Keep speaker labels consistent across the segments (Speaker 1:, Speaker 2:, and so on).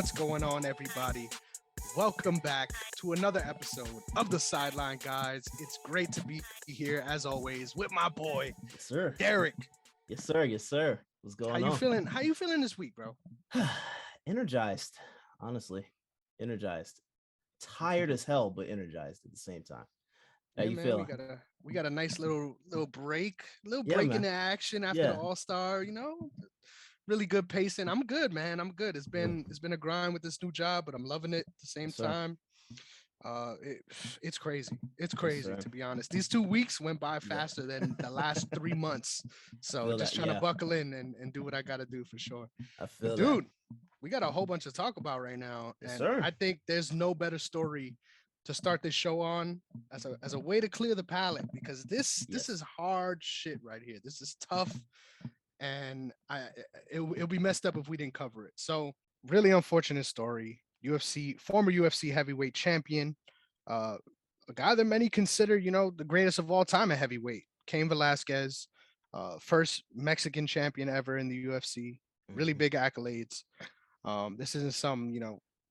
Speaker 1: What's going on, everybody? Welcome back to another episode of the Sideline, guys. It's great to be here, as always, with my boy
Speaker 2: Yes, sir.
Speaker 1: Derrick.
Speaker 2: Yes, sir. Yes, sir. What's
Speaker 1: How
Speaker 2: going
Speaker 1: you
Speaker 2: on?
Speaker 1: feeling? How you feeling this week, bro?
Speaker 2: Energized, honestly. Energized. Tired as hell, but energized at the same time. How
Speaker 1: Yeah,
Speaker 2: you
Speaker 1: man.
Speaker 2: feeling?
Speaker 1: We got a nice little
Speaker 2: Yeah,
Speaker 1: break in
Speaker 2: man.
Speaker 1: the action after the
Speaker 2: Yeah.
Speaker 1: All Star. Really good pacing. I'm good, man. I'm good. It's been a grind with this new job, but I'm loving it at the same
Speaker 2: Yes, sir.
Speaker 1: time. Uh, it, it's crazy. It's
Speaker 2: Yes,
Speaker 1: crazy
Speaker 2: sir.
Speaker 1: to be honest. These 2 weeks went by
Speaker 2: Yeah.
Speaker 1: faster than the last 3 months. So
Speaker 2: Feel
Speaker 1: just
Speaker 2: that.
Speaker 1: trying to
Speaker 2: Yeah.
Speaker 1: buckle in and do what I got to do for sure.
Speaker 2: I
Speaker 1: But
Speaker 2: feel that.
Speaker 1: dude, we got a whole bunch to talk about right now,
Speaker 2: Yes,
Speaker 1: and
Speaker 2: sir.
Speaker 1: I think there's no better story to start this show on as a way to clear the palate because this is
Speaker 2: Yes.
Speaker 1: hard shit right here. This is tough, and it'll be messed up if we didn't cover it. So really unfortunate story. UFC former UFC heavyweight champion, uh, a guy that many consider the greatest of all time at heavyweight, Cain Velasquez, first Mexican champion ever in the UFC. Really
Speaker 2: Hmm.
Speaker 1: big accolades. This isn't some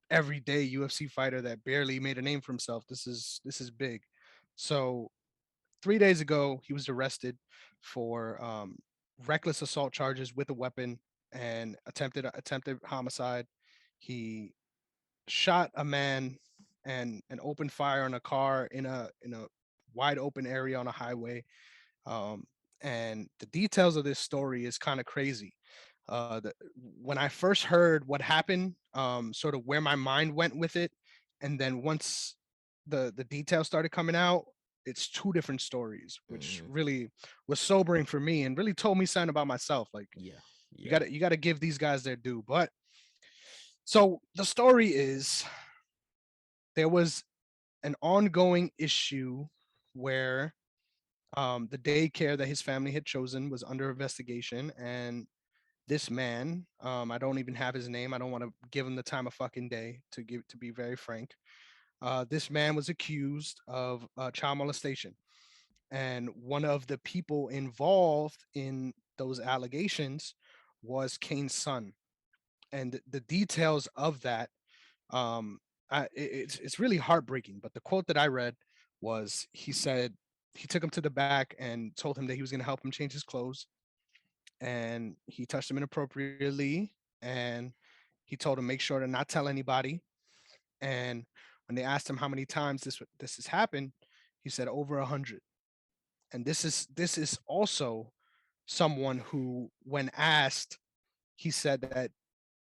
Speaker 1: everyday UFC fighter that barely made a name for himself. This is big. So 3 days ago, he was arrested for reckless assault charges with a weapon and attempted homicide. He shot a man and opened fire on a car in a wide open area on a highway. Um, and the details of this story is kind of crazy. When I first heard what happened, sort of where my mind went with it, and then once the details started coming out, it's two different stories, which
Speaker 2: Hmm.
Speaker 1: really was sobering for me and really told me something about myself. Like
Speaker 2: Yeah.
Speaker 1: you
Speaker 2: Yeah.
Speaker 1: got to you got to give these guys their due. But so the story is there was an ongoing issue where the daycare that his family had chosen was under investigation, and this man, I don't even have his name. I don't want to give him the time of fucking day to be very frank. This man was accused of child molestation, and one of the people involved in those allegations was Kane's son. And the details of that, um, it's really heartbreaking. But the quote that I read was he said he took him to the back and told him that he was going to help him change his clothes, and he touched him inappropriately, and he told him make sure to not tell anybody. And when they asked him how many times this has happened, he said over 100. And this is also someone who, when asked, he said that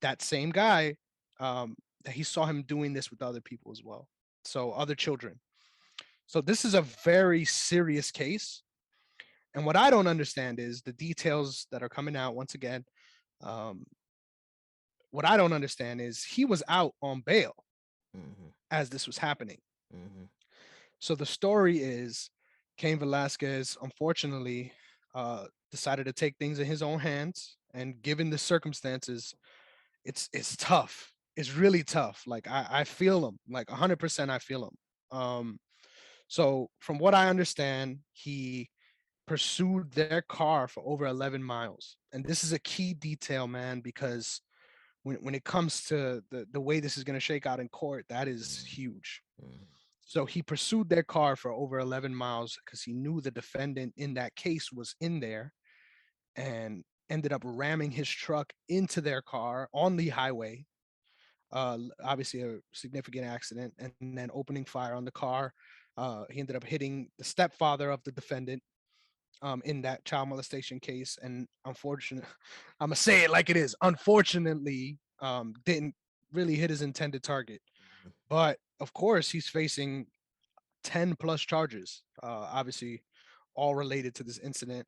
Speaker 1: that same guy, that he saw him doing this with other people as well, so other children. So this is a very serious case. And what I don't understand is the details that are coming out once again. Um, what I don't understand is he was out on bail
Speaker 2: Hmm.
Speaker 1: as this was happening.
Speaker 2: Hmm.
Speaker 1: So the story is Cain Velasquez, unfortunately, decided to take things in his own hands. And given the circumstances, it's tough. It's really tough. Like I feel him. Like 100%, I feel him. So from what I understand, he pursued their car for over 11 miles. And this is a key detail, man, because when it comes to the way this is going to shake out in court, that is huge.
Speaker 2: Hmm.
Speaker 1: So he pursued their car for over 11 miles because he knew the defendant in that case was in there, and ended up ramming his truck into their car on the highway. Obviously, a significant accident, and then opening fire on the car. He ended up hitting the stepfather of the defendant in that child molestation case. And unfortunately, I'm gonna say it like it is. Unfortunately, didn't really hit his intended target. But of course, he's facing 10 plus charges, obviously, all related to this incident.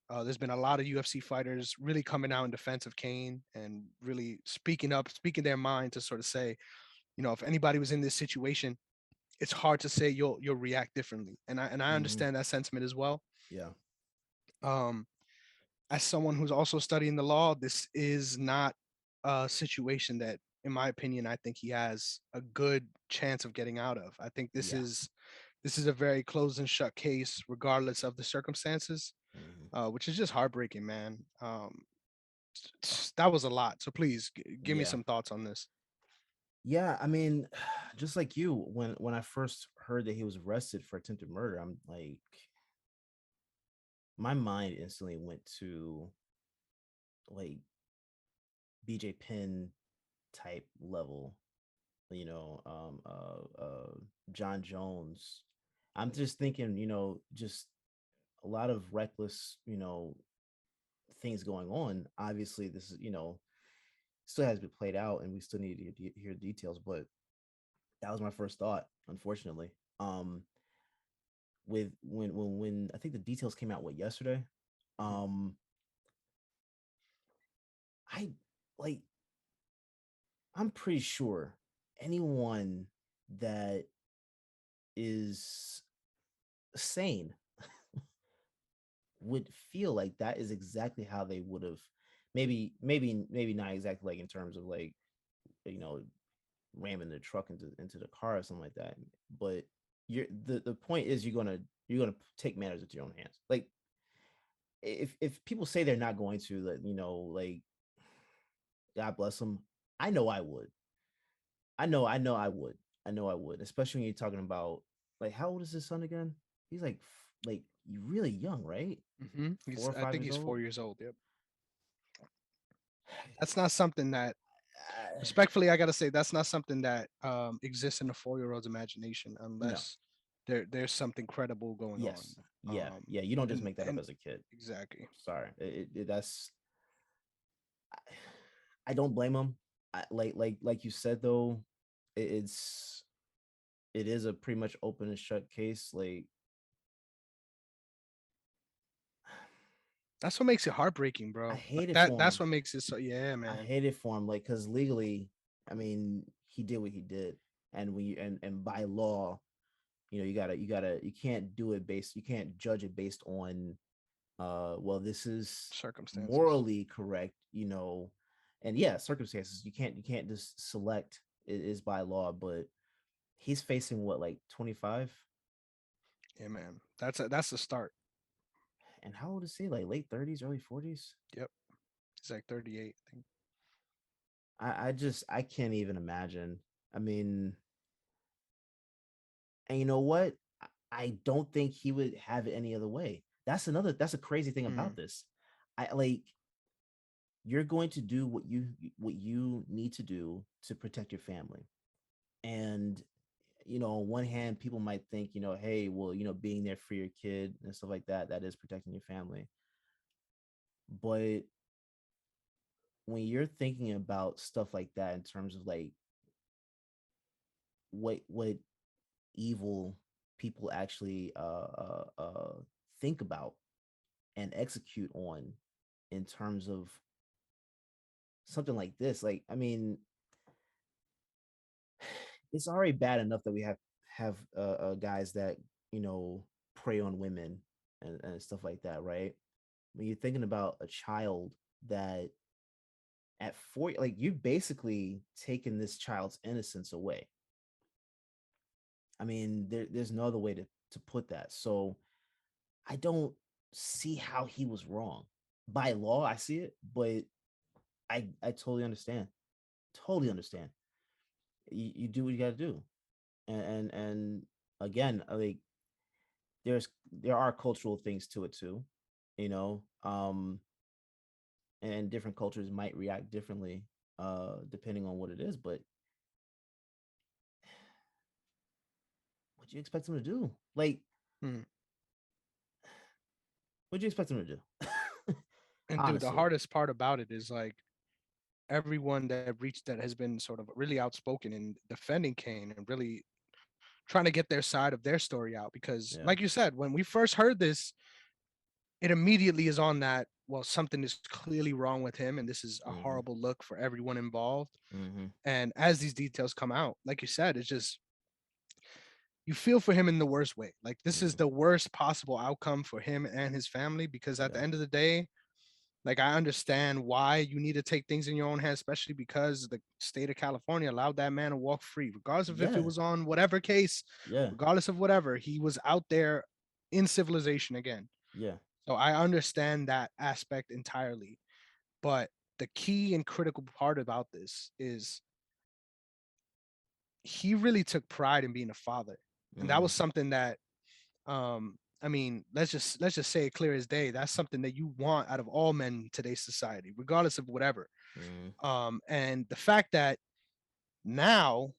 Speaker 1: There's been a lot of UFC fighters really coming out in defense of Kane and really speaking up, speaking their mind to sort of say, if anybody was in this situation, it's hard to say you'll react differently. And I
Speaker 2: Hmm.
Speaker 1: understand that sentiment as well.
Speaker 2: Yeah.
Speaker 1: Um, as someone who's also studying the law, this is not a situation that, in my opinion, I think he has a good chance of getting out of. I think this
Speaker 2: Yeah.
Speaker 1: is this is a very closed and shut case, regardless of the circumstances,
Speaker 2: Hmm.
Speaker 1: which is just heartbreaking, man. That was a lot. So please give me
Speaker 2: Yeah.
Speaker 1: some thoughts on this.
Speaker 2: Yeah, I mean, just like you, when I first heard that he was arrested for attempted murder, I'm like, my mind instantly went to like BJ Penn type level, you know, John Jones. I'm just thinking, just a lot of reckless, things going on. Obviously, this is, still has to be played out, and we still need to hear details. But that was my first thought, unfortunately. Um, with when I think the details came out yesterday.
Speaker 1: Mhm.
Speaker 2: Um, I like I'm pretty sure anyone that is sane would feel like that is exactly how they would have, maybe not exactly like in terms of like, you know ramming the truck into the car or something like that, but the point is you're gonna take matters into your own hands. Like if people say they're not going to, like, like, God bless them. I know I would. I know I would, especially when you're talking about, like, how old is his son again? He's like really young, right?
Speaker 1: He's,
Speaker 2: Four or
Speaker 1: I
Speaker 2: five
Speaker 1: think
Speaker 2: years
Speaker 1: he's
Speaker 2: old.
Speaker 1: 4 years old. Yep. That's not something that, respectfully, I gotta say, that's not something that exists in a 4-year-old's imagination
Speaker 2: No.
Speaker 1: unless there's something credible going on.
Speaker 2: Yes. Yeah. Yeah. You don't just make that up
Speaker 1: And
Speaker 2: as a kid.
Speaker 1: exactly.
Speaker 2: Sorry. That's. I don't blame him. Like you said though, it's it is a pretty much open and shut case. Like,
Speaker 1: That's what makes it heartbreaking,
Speaker 2: I
Speaker 1: bro. Like
Speaker 2: hate it
Speaker 1: that.
Speaker 2: for
Speaker 1: That's
Speaker 2: him.
Speaker 1: what makes it so. Yeah,
Speaker 2: I
Speaker 1: man.
Speaker 2: hate it for him. Like, because legally, I mean, he did what he did, and and by law, you can't do it based. You can't judge it based on, well, this is
Speaker 1: Circumstances.
Speaker 2: morally correct, and yeah, circumstances. You can't just select. It is by law, but he's facing what, like 25.
Speaker 1: Yeah, man. That's the start.
Speaker 2: And how old is he? Like late 30s, early 40s.
Speaker 1: Yep. He's like 38. I think.
Speaker 2: I can't even imagine. I mean, and you know what? I don't think he would have it any other way. That's a crazy thing
Speaker 1: Mm.
Speaker 2: about this. I like You're going to do what you need to do to protect your family. And on one hand, people might think, hey, well, being there for your kid and stuff like that, that is protecting your family. But when you're thinking about stuff like that in terms of like what evil people actually think about and execute on in terms of something like this, like, I mean, it's already bad enough that we have guys that prey on women and stuff like that, right? When you're thinking about a child that at 4, like, you basically taken this child's innocence away. I mean, there's no other way to put that. So I don't see how he was wrong. By law, I see it, but I totally understand. Totally understand. You do what you got to do, and again, like, there are cultural things to it too, you know. And different cultures might react differently, depending on what it is. But what do you expect them to do? Like,
Speaker 1: Mm.
Speaker 2: what do you expect them to do?
Speaker 1: And dude, the
Speaker 2: Honestly.
Speaker 1: hardest part about it is like everyone that has been sort of really outspoken in defending Kane and really trying to get their side of their story out. Because,
Speaker 2: Yeah.
Speaker 1: like you said, when we first heard this, it immediately is on that. Well, something is clearly wrong with him, and this is a
Speaker 2: Mm-hmm.
Speaker 1: horrible look for everyone involved.
Speaker 2: Mm-hmm.
Speaker 1: And as these details come out, like you said, it's just you feel for him in the worst way. Like this is
Speaker 2: Mm-hmm.
Speaker 1: the worst possible outcome for him and his family because at the
Speaker 2: Yeah.
Speaker 1: end of the day, like I understand why you need to take things in your own hands, especially because the state of California allowed that man to walk free, regardless of if it
Speaker 2: Yeah.
Speaker 1: was on whatever case,
Speaker 2: Yeah.
Speaker 1: regardless of whatever, he was out there in civilization again.
Speaker 2: Yeah.
Speaker 1: So I understand that aspect entirely. But the key and critical part about this is he really took pride in being a father, and that
Speaker 2: Mm,
Speaker 1: was something that, I mean, let's just say it clear as day. That's something that you want out of all men in today's society, regardless of whatever.
Speaker 2: mm,
Speaker 1: And the fact that now,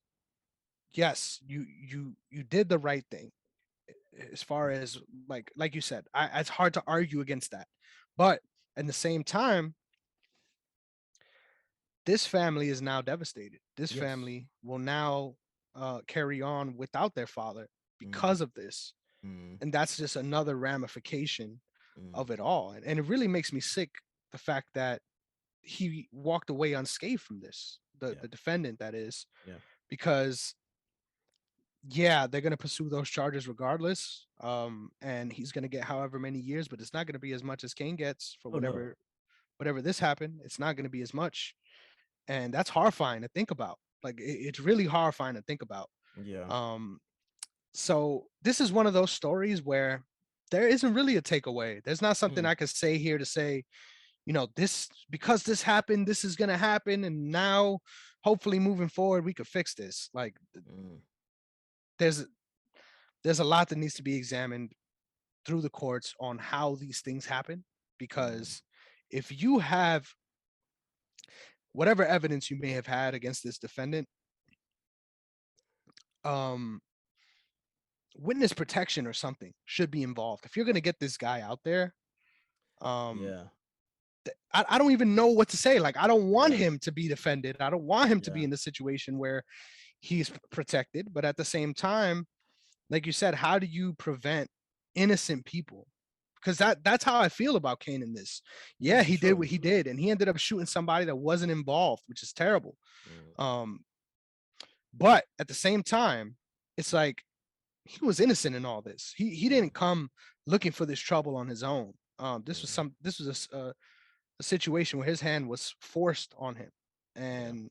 Speaker 1: yes, you did the right thing as far as like you said. It's hard to argue against that, but at the same time, this family is now devastated. This
Speaker 2: yes.
Speaker 1: family will now carry on without their father
Speaker 2: Mm,
Speaker 1: because of this,
Speaker 2: mm,
Speaker 1: and that's just another ramification
Speaker 2: mm,
Speaker 1: of it all. And it really makes me sick, the fact that he walked away unscathed from this, the
Speaker 2: yeah.
Speaker 1: the defendant that is,
Speaker 2: Yeah.
Speaker 1: because yeah, they're gonna pursue those charges regardless. And he's gonna get however many years, but it's not gonna be as much as Kane gets for
Speaker 2: Oh no.
Speaker 1: whatever this happened. It's not gonna be as much, and that's horrifying to think about. Like it's really horrifying to think about.
Speaker 2: Yeah.
Speaker 1: Um, so this is one of those stories where there isn't really a takeaway. There's not something
Speaker 2: Mm,
Speaker 1: I could say here to say, this, because this happened, this is gonna happen, and now hopefully moving forward we could fix this. Like
Speaker 2: mm,
Speaker 1: there's there's a lot that needs to be examined through the courts on how these things happen,
Speaker 2: mm,
Speaker 1: because if you have whatever evidence you may have had against this defendant, um witness protection or something should be involved. If you're going to get this guy out there, um
Speaker 2: yeah.
Speaker 1: I don't even know what to say. Like, I don't want
Speaker 2: Yeah.
Speaker 1: him to be defended. I don't want him to be
Speaker 2: Yeah.
Speaker 1: in a situation where he's protected, but at the same time, like you said, how do you prevent innocent people? Because that's how I feel about Kane in this.
Speaker 2: Yeah,
Speaker 1: Yeah,
Speaker 2: for
Speaker 1: he did
Speaker 2: sure.
Speaker 1: what he did, and he ended up shooting somebody that wasn't involved, which is terrible.
Speaker 2: Mm,
Speaker 1: um but at the same time, it's like he was innocent in all this. He
Speaker 2: mm,
Speaker 1: didn't come looking for this trouble on his own.
Speaker 2: mm,
Speaker 1: This was a situation where his hand was forced on him,
Speaker 2: yeah.
Speaker 1: and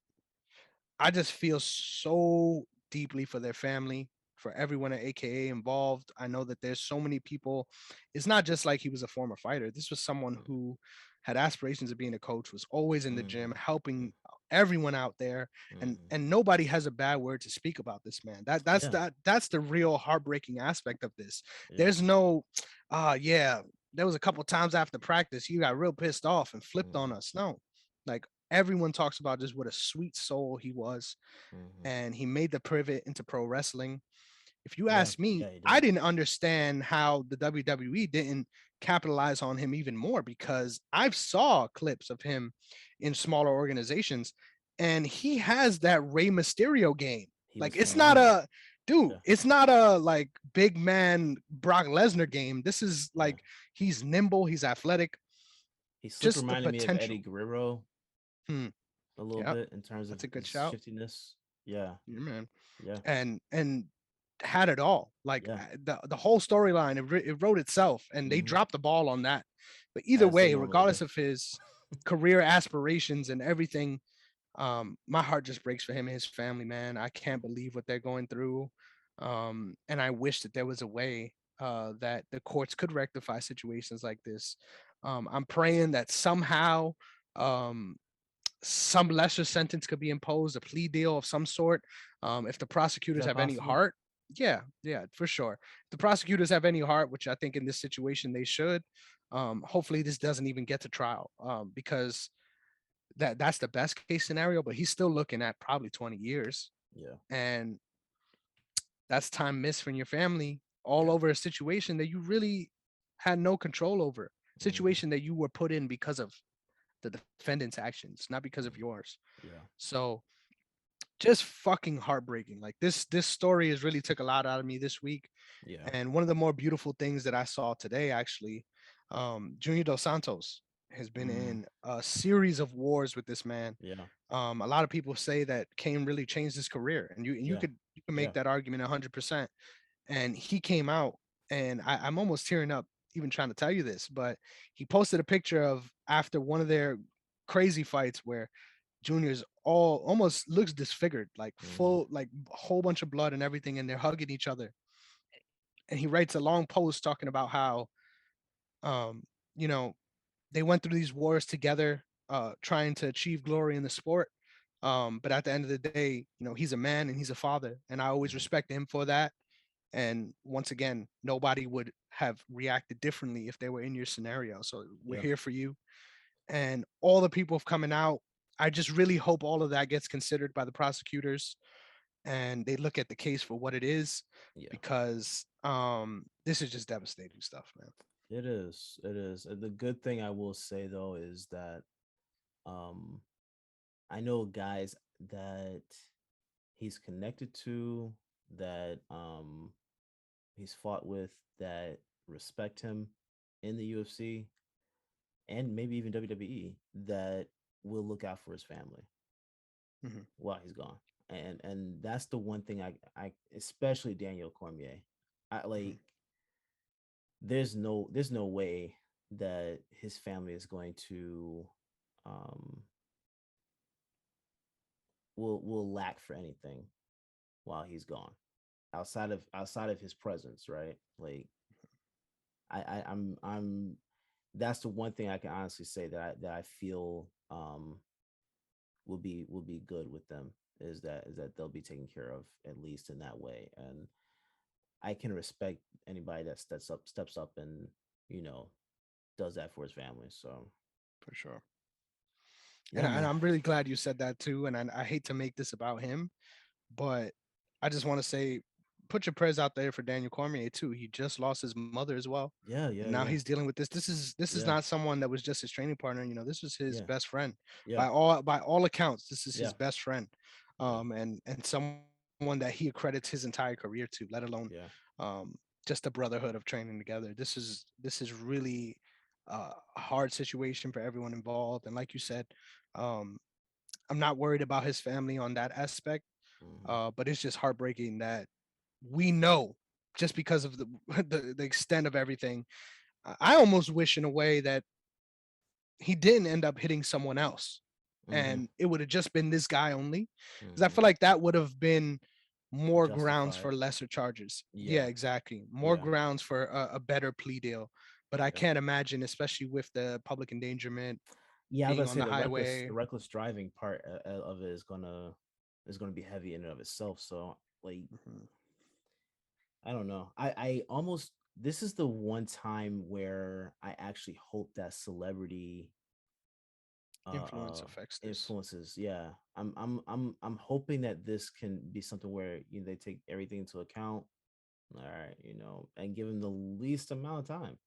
Speaker 1: I just feel so deeply for their family, for everyone at AKA involved. I know that there's so many people. It's not just like he was a former fighter. This was someone
Speaker 2: Mm,
Speaker 1: who had aspirations of being a coach, was always in the gym,
Speaker 2: mm, mm,
Speaker 1: helping everyone out there, and
Speaker 2: mm,
Speaker 1: nobody has a bad word to speak about this man.
Speaker 2: yeah.
Speaker 1: That's the real heartbreaking aspect of this.
Speaker 2: Yeah.
Speaker 1: There's no, yeah, there was a couple times after practice you got real pissed off and flipped on
Speaker 2: Mm,
Speaker 1: us. No, like everyone talks about just what a sweet soul he was,
Speaker 2: mm,
Speaker 1: and he made the pivot into pro wrestling. If you
Speaker 2: yeah.
Speaker 1: ask me,
Speaker 2: Yeah, he
Speaker 1: I
Speaker 2: did.
Speaker 1: didn't understand how the WWE didn't capitalize on him even more, because I've saw clips of him in smaller organizations, and he has that Rey Mysterio game.
Speaker 2: He was
Speaker 1: Like, it's not
Speaker 2: phenomenal.
Speaker 1: a dude,
Speaker 2: Yeah.
Speaker 1: it's not a like big man Brock Lesnar game. This is
Speaker 2: Yeah.
Speaker 1: like, he's nimble, he's athletic,
Speaker 2: He slipped
Speaker 1: just the
Speaker 2: reminded me of Eddie
Speaker 1: potential.
Speaker 2: Guerrero
Speaker 1: Hmm.
Speaker 2: a little
Speaker 1: Yeah,
Speaker 2: bit in terms of
Speaker 1: that's a good
Speaker 2: his
Speaker 1: shout.
Speaker 2: shiftiness. Yeah.
Speaker 1: Yeah, man.
Speaker 2: Yeah.
Speaker 1: And had it all. Like,
Speaker 2: Yeah.
Speaker 1: the whole storyline, it wrote itself, and they
Speaker 2: Hmm.
Speaker 1: dropped the ball on that. But either
Speaker 2: As they
Speaker 1: way,
Speaker 2: normally do.
Speaker 1: regardless of his career aspirations and everything, my heart just breaks for him and his family, man. I can't believe what they're going through. And I wish that there was a way that the courts could rectify situations like this. I'm praying that somehow, um, some lesser sentence could be imposed, a plea deal of some sort. If the
Speaker 2: Is
Speaker 1: prosecutors
Speaker 2: that
Speaker 1: have any
Speaker 2: possible?
Speaker 1: heart, yeah, yeah, for sure. If the prosecutors have any heart, which I think in this situation they should, hopefully this doesn't even get to trial, because that's the best case scenario. But he's still looking at probably 20 years,
Speaker 2: Yeah.
Speaker 1: and that's time missed from your family, all
Speaker 2: Yeah.
Speaker 1: over a situation that you really had no control over,
Speaker 2: Hmm.
Speaker 1: situation that you were put in because of the defendant's actions, not because of
Speaker 2: Hmm.
Speaker 1: yours.
Speaker 2: Yeah.
Speaker 1: So just fucking heartbreaking. Like, this story has really took a lot out of me this week.
Speaker 2: Yeah.
Speaker 1: And one of the more beautiful things that I saw today, actually, Junior Dos Santos has been
Speaker 2: Mm,
Speaker 1: in a series of wars with this man.
Speaker 2: yeah.
Speaker 1: A lot of people say that Kane really changed his career, and you
Speaker 2: Yeah.
Speaker 1: could, make
Speaker 2: Yeah.
Speaker 1: that argument 100%. And he came out, and I'm almost tearing up even trying to tell you this, but he posted a picture of after one of their crazy fights where Junior's all almost looks disfigured, like
Speaker 2: Hmm.
Speaker 1: full, like a whole bunch of blood and everything, and they're hugging each other. And he writes a long post talking about how, um, you know, they went through these wars together, trying to achieve glory in the sport. But at the end of the day, he's a man and he's a father, and I always
Speaker 2: Mhm.
Speaker 1: respect him for that. And once again, nobody would have reacted differently if they were in your scenario. So we're
Speaker 2: Yeah.
Speaker 1: here for you. And all the people coming out, I just really hope all of that gets considered by the prosecutors and they look at the case for what it is,
Speaker 2: Yeah.
Speaker 1: because this is just devastating stuff, man.
Speaker 2: It is. It is. The good thing I will say though is that um I know guys that he's connected to, that he's fought with, that respect him in the UFC and maybe even WWE, that will look out for his family
Speaker 1: Hmm.
Speaker 2: while he's gone. And that's the one thing I especially Daniel Cormier. I
Speaker 1: Hmm.
Speaker 2: like there's no way that his family is going to um will lack for anything while he's gone, outside of his presence, right? Like I'm that's the one thing I can honestly say that I feel will be good with them, is that they'll be taken care of at least in that way. And I can respect anybody that steps up and you know does that for his family. So
Speaker 1: For sure. And,
Speaker 2: yeah,
Speaker 1: and
Speaker 2: man.
Speaker 1: I'm really glad you said that too. And I hate to make this about him, but I just want to say, put your prayers out there for Daniel Cormier too. He just lost his mother as well,
Speaker 2: Yeah,
Speaker 1: and
Speaker 2: yeah,
Speaker 1: now
Speaker 2: yeah,
Speaker 1: he's dealing with this. This is
Speaker 2: yeah,
Speaker 1: not someone that was just his training partner. This was his
Speaker 2: yeah,
Speaker 1: best friend.
Speaker 2: yeah,
Speaker 1: By all accounts, this is
Speaker 2: yeah,
Speaker 1: his best friend,
Speaker 2: yeah,
Speaker 1: and someone that he accredits his entire career to, let alone
Speaker 2: yeah.
Speaker 1: just a brotherhood of training together. This is really a hard situation for everyone involved, and like you said, um, I'm not worried about his family on that aspect,
Speaker 2: Hmm.
Speaker 1: but it's just heartbreaking that we know, just because of the the extent of everything. I almost wish in a way that he didn't end up hitting someone else,
Speaker 2: Hmm.
Speaker 1: and it would have just been this guy only, because I
Speaker 2: Hmm.
Speaker 1: feel like that would have been more grounds
Speaker 2: Justified.
Speaker 1: for lesser charges. Yeah,
Speaker 2: Yeah,
Speaker 1: exactly. More
Speaker 2: yeah,
Speaker 1: grounds for a better plea deal. But I
Speaker 2: yeah.
Speaker 1: can't imagine, especially with the public endangerment,
Speaker 2: Yeah, I was
Speaker 1: being
Speaker 2: gonna
Speaker 1: on
Speaker 2: say
Speaker 1: the
Speaker 2: the reckless
Speaker 1: highway.
Speaker 2: the reckless driving part of it is gonna be heavy in and of itself. So like
Speaker 1: Mhm.
Speaker 2: I don't know. I almost this is the one time where I actually hope that celebrity uh
Speaker 1: Influence
Speaker 2: uh
Speaker 1: affects this.
Speaker 2: influences. Yeah. I'm hoping that this can be something where they take everything into account. All right, and give him the least amount of time.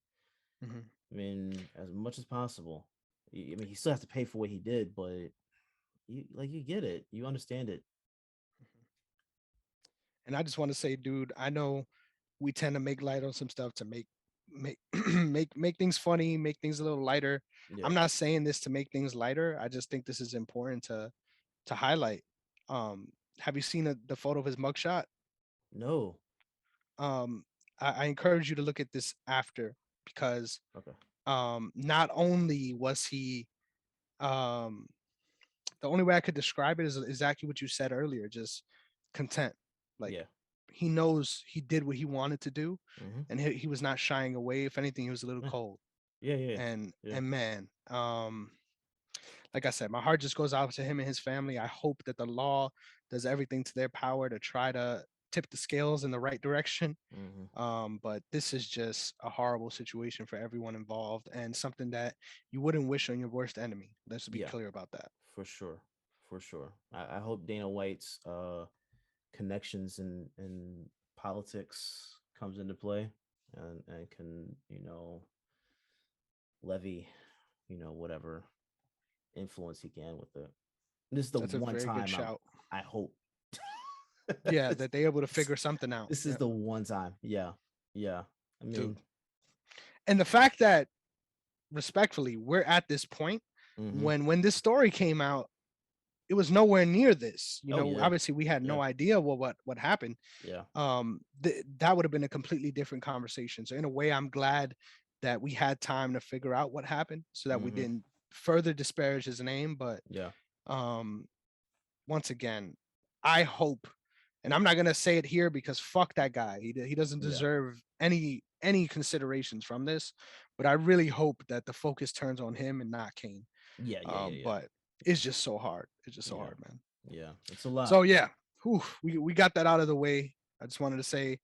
Speaker 1: Mhm.
Speaker 2: I mean, as much as possible. I mean, he still has to pay for what he did, but you get it. You understand it.
Speaker 1: And I just want to say, dude, I know we tend to make light on some stuff to make make things funny, make things a little lighter.
Speaker 2: Yeah.
Speaker 1: I'm not saying this to make things lighter. I just think this is important to highlight. Um, have you seen the photo of his mugshot?
Speaker 2: No.
Speaker 1: Um, I encourage you to look at this after, because
Speaker 2: Okay.
Speaker 1: not only was he um, the only way I could describe it is exactly what you said earlier, just content. Like,
Speaker 2: Yeah.
Speaker 1: he knows he did what he wanted to do,
Speaker 2: Mm-hmm.
Speaker 1: and he was not shying away. If anything, he was a little
Speaker 2: Yeah.
Speaker 1: cold.
Speaker 2: Yeah. Yeah.
Speaker 1: And
Speaker 2: Yeah.
Speaker 1: and man, like I said, my heart just goes out to him and his family. I hope that the law does everything to their power to try to tip the scales in the right direction.
Speaker 2: Mm-hmm.
Speaker 1: But this is just a horrible situation for everyone involved, and something that you wouldn't wish on your worst enemy. Let's be
Speaker 2: Yeah.
Speaker 1: clear about that.
Speaker 2: For sure. For sure. I hope Dana White's connections in politics comes into play, and can levy whatever influence he can with it. This is the
Speaker 1: That's a
Speaker 2: one
Speaker 1: very good
Speaker 2: time
Speaker 1: shout.
Speaker 2: I hope.
Speaker 1: Yeah, that they're able to figure something out.
Speaker 2: This is
Speaker 1: Yeah,
Speaker 2: the one time. Yeah. Yeah. I
Speaker 1: dude.
Speaker 2: mean,
Speaker 1: And the fact that, respectfully, we're at this point,
Speaker 2: hmm,
Speaker 1: when this story came out, it was nowhere near this.
Speaker 2: oh yeah.
Speaker 1: Obviously we had
Speaker 2: Yeah.
Speaker 1: no idea what happened.
Speaker 2: Yeah.
Speaker 1: That would have been a completely different conversation. So in a way, I'm glad that we had time to figure out what happened, so that we
Speaker 2: Hmm.
Speaker 1: didn't further disparage his name. But
Speaker 2: Yeah.
Speaker 1: um once again, I hope, and I'm not gonna say it here because fuck that guy. He doesn't
Speaker 2: Yeah.
Speaker 1: deserve any considerations from this. But I really hope that the focus turns on him and not Kane.
Speaker 2: Yeah. Yeah. Yeah. Yeah.
Speaker 1: But it's just so hard. It's just so
Speaker 2: Yeah.
Speaker 1: hard, man.
Speaker 2: Yeah, it's a lot.
Speaker 1: So yeah, we got that out of the way. I just wanted to say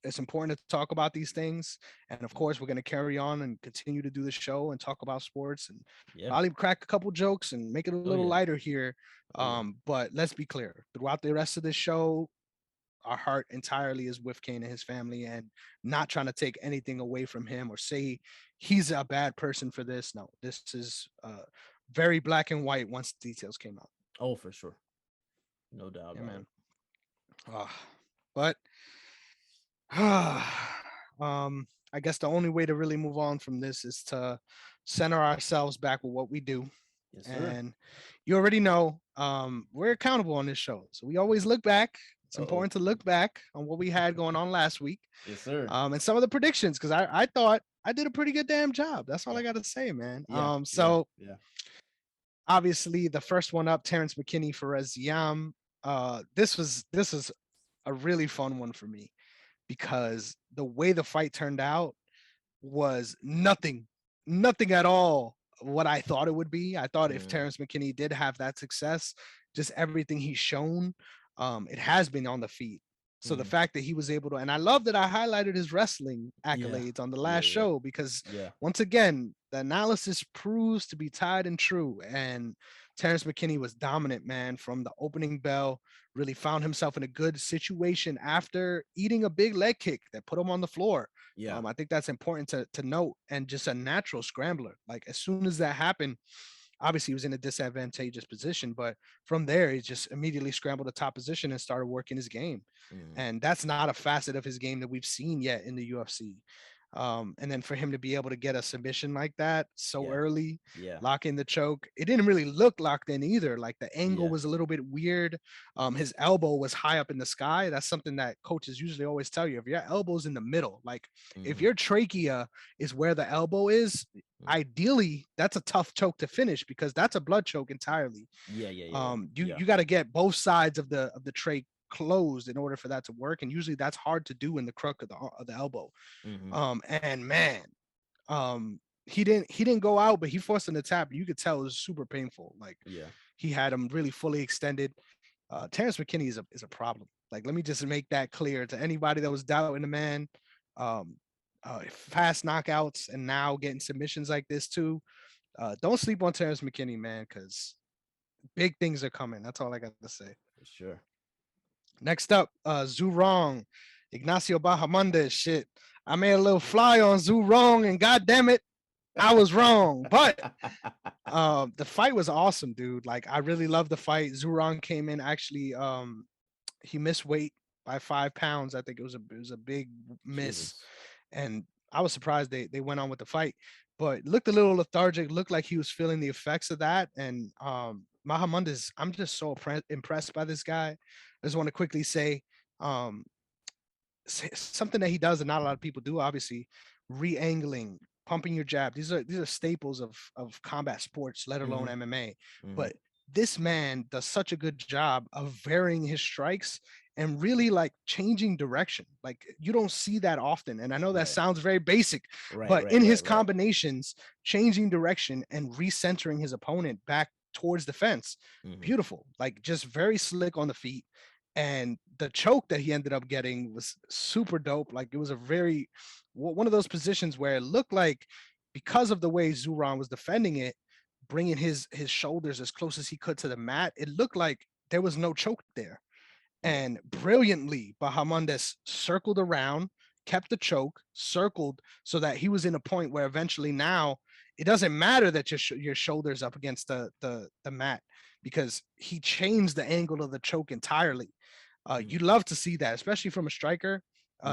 Speaker 1: it's important to talk about these things. And of course, we're going to carry on and continue to do the show and talk about sports and
Speaker 2: Yeah.
Speaker 1: probably crack a couple jokes and make it a
Speaker 2: Oh
Speaker 1: little
Speaker 2: yeah.
Speaker 1: lighter here.
Speaker 2: Oh yeah.
Speaker 1: But let's be clear, throughout the rest of this show, our heart entirely is with Cain and his family and not trying to take anything away from him or say he's a bad person for this. No, this is very black and white once the details came out.
Speaker 2: Oh, for sure. No doubt
Speaker 1: Yeah,
Speaker 2: about
Speaker 1: man.
Speaker 2: it.
Speaker 1: Uh, but I guess the only way to really move on from this is to center ourselves back with what we do.
Speaker 2: Yes, sir.
Speaker 1: And you already know we're accountable on this show. So we always look back. It's
Speaker 2: Uh-oh.
Speaker 1: important to look back on what we had going on last week.
Speaker 2: Yes, sir.
Speaker 1: And some of the predictions, because I thought I did a pretty good damn job. That's all
Speaker 2: Yeah.
Speaker 1: I gotta say, man.
Speaker 2: Yeah.
Speaker 1: So
Speaker 2: Yeah.
Speaker 1: obviously the first one up, Terrence McKinney for Yam. This was a really fun one for me because the way the fight turned out was nothing at all what I thought it would be. I thought if Terrence McKinney did have that success, just everything he's shown, it has been on the feet. So the fact that he was able to, and I love that I highlighted his wrestling accolades on the last show because
Speaker 2: Yeah.
Speaker 1: once again, the analysis proves to be tied and true. And Terrence McKinney was dominant, man, from the opening bell, really found himself in a good situation after eating a big leg kick that put him on the floor.
Speaker 2: Yeah.
Speaker 1: I think that's important to note, and just a natural scrambler. Like as soon as that happened, obviously he was in a disadvantageous position, but from there he just immediately scrambled the top position and started working his game. And that's not a facet of his game that we've seen yet in the UFC. And then for him to be able to get a submission like that so early, lock in the choke, it didn't really look locked in either. Like the angle was a little bit weird. His elbow was high up in the sky. That's something that coaches usually always tell you. If your elbow's in the middle, like if your trachea is where the elbow is, ideally that's a tough choke to finish because that's a blood choke entirely. You got to get both sides of the trach closed in order for that to work, and usually that's hard to do in the crook of the elbow. And man, he didn't go out, but he forced an tap. You could tell it was super painful. Like he had him really fully extended. Terrence McKinney is a problem. Like let me just make that clear to anybody that was doubting the man. Fast knockouts and now getting submissions like this too. Don't sleep on Terrence McKinney, man, because big things are coming. That's all I got to say.
Speaker 2: For sure.
Speaker 1: Next up, Zurong, Ignacio Bahamondes. Shit, I made a little fly on Zurong, and god damn it, I was wrong. But the fight was awesome, dude. Like I really loved the fight. Zurong came in actually. He missed weight by 5 pounds. I think it was a big miss.
Speaker 2: Jesus.
Speaker 1: And I was surprised they went on with the fight, but looked a little lethargic. Looked like he was feeling the effects of that. And Mahamondes, I'm just so impressed by this guy. I just want to quickly say something that he does that not a lot of people do. Obviously, re-angling, pumping your jab. These are staples of combat sports, let alone MMA. But this man does such a good job of varying his strikes and really like changing direction. Like you don't see that often. And I know that sounds very basic, but in his combinations, changing direction and recentering his opponent back towards the fence, beautiful. Like just very slick on the feet. And the choke that he ended up getting was super dope. Like it was a very one of those positions where it looked like because of the way Zuran was defending it, bringing his shoulders as close as he could to the mat, it looked like there was no choke there. And brilliantly, Bahamondes circled around, kept the choke, circled so that he was in a point where eventually now it doesn't matter that your shoulders up against the mat because he changed the angle of the choke entirely. You'd love to see that, especially from a striker,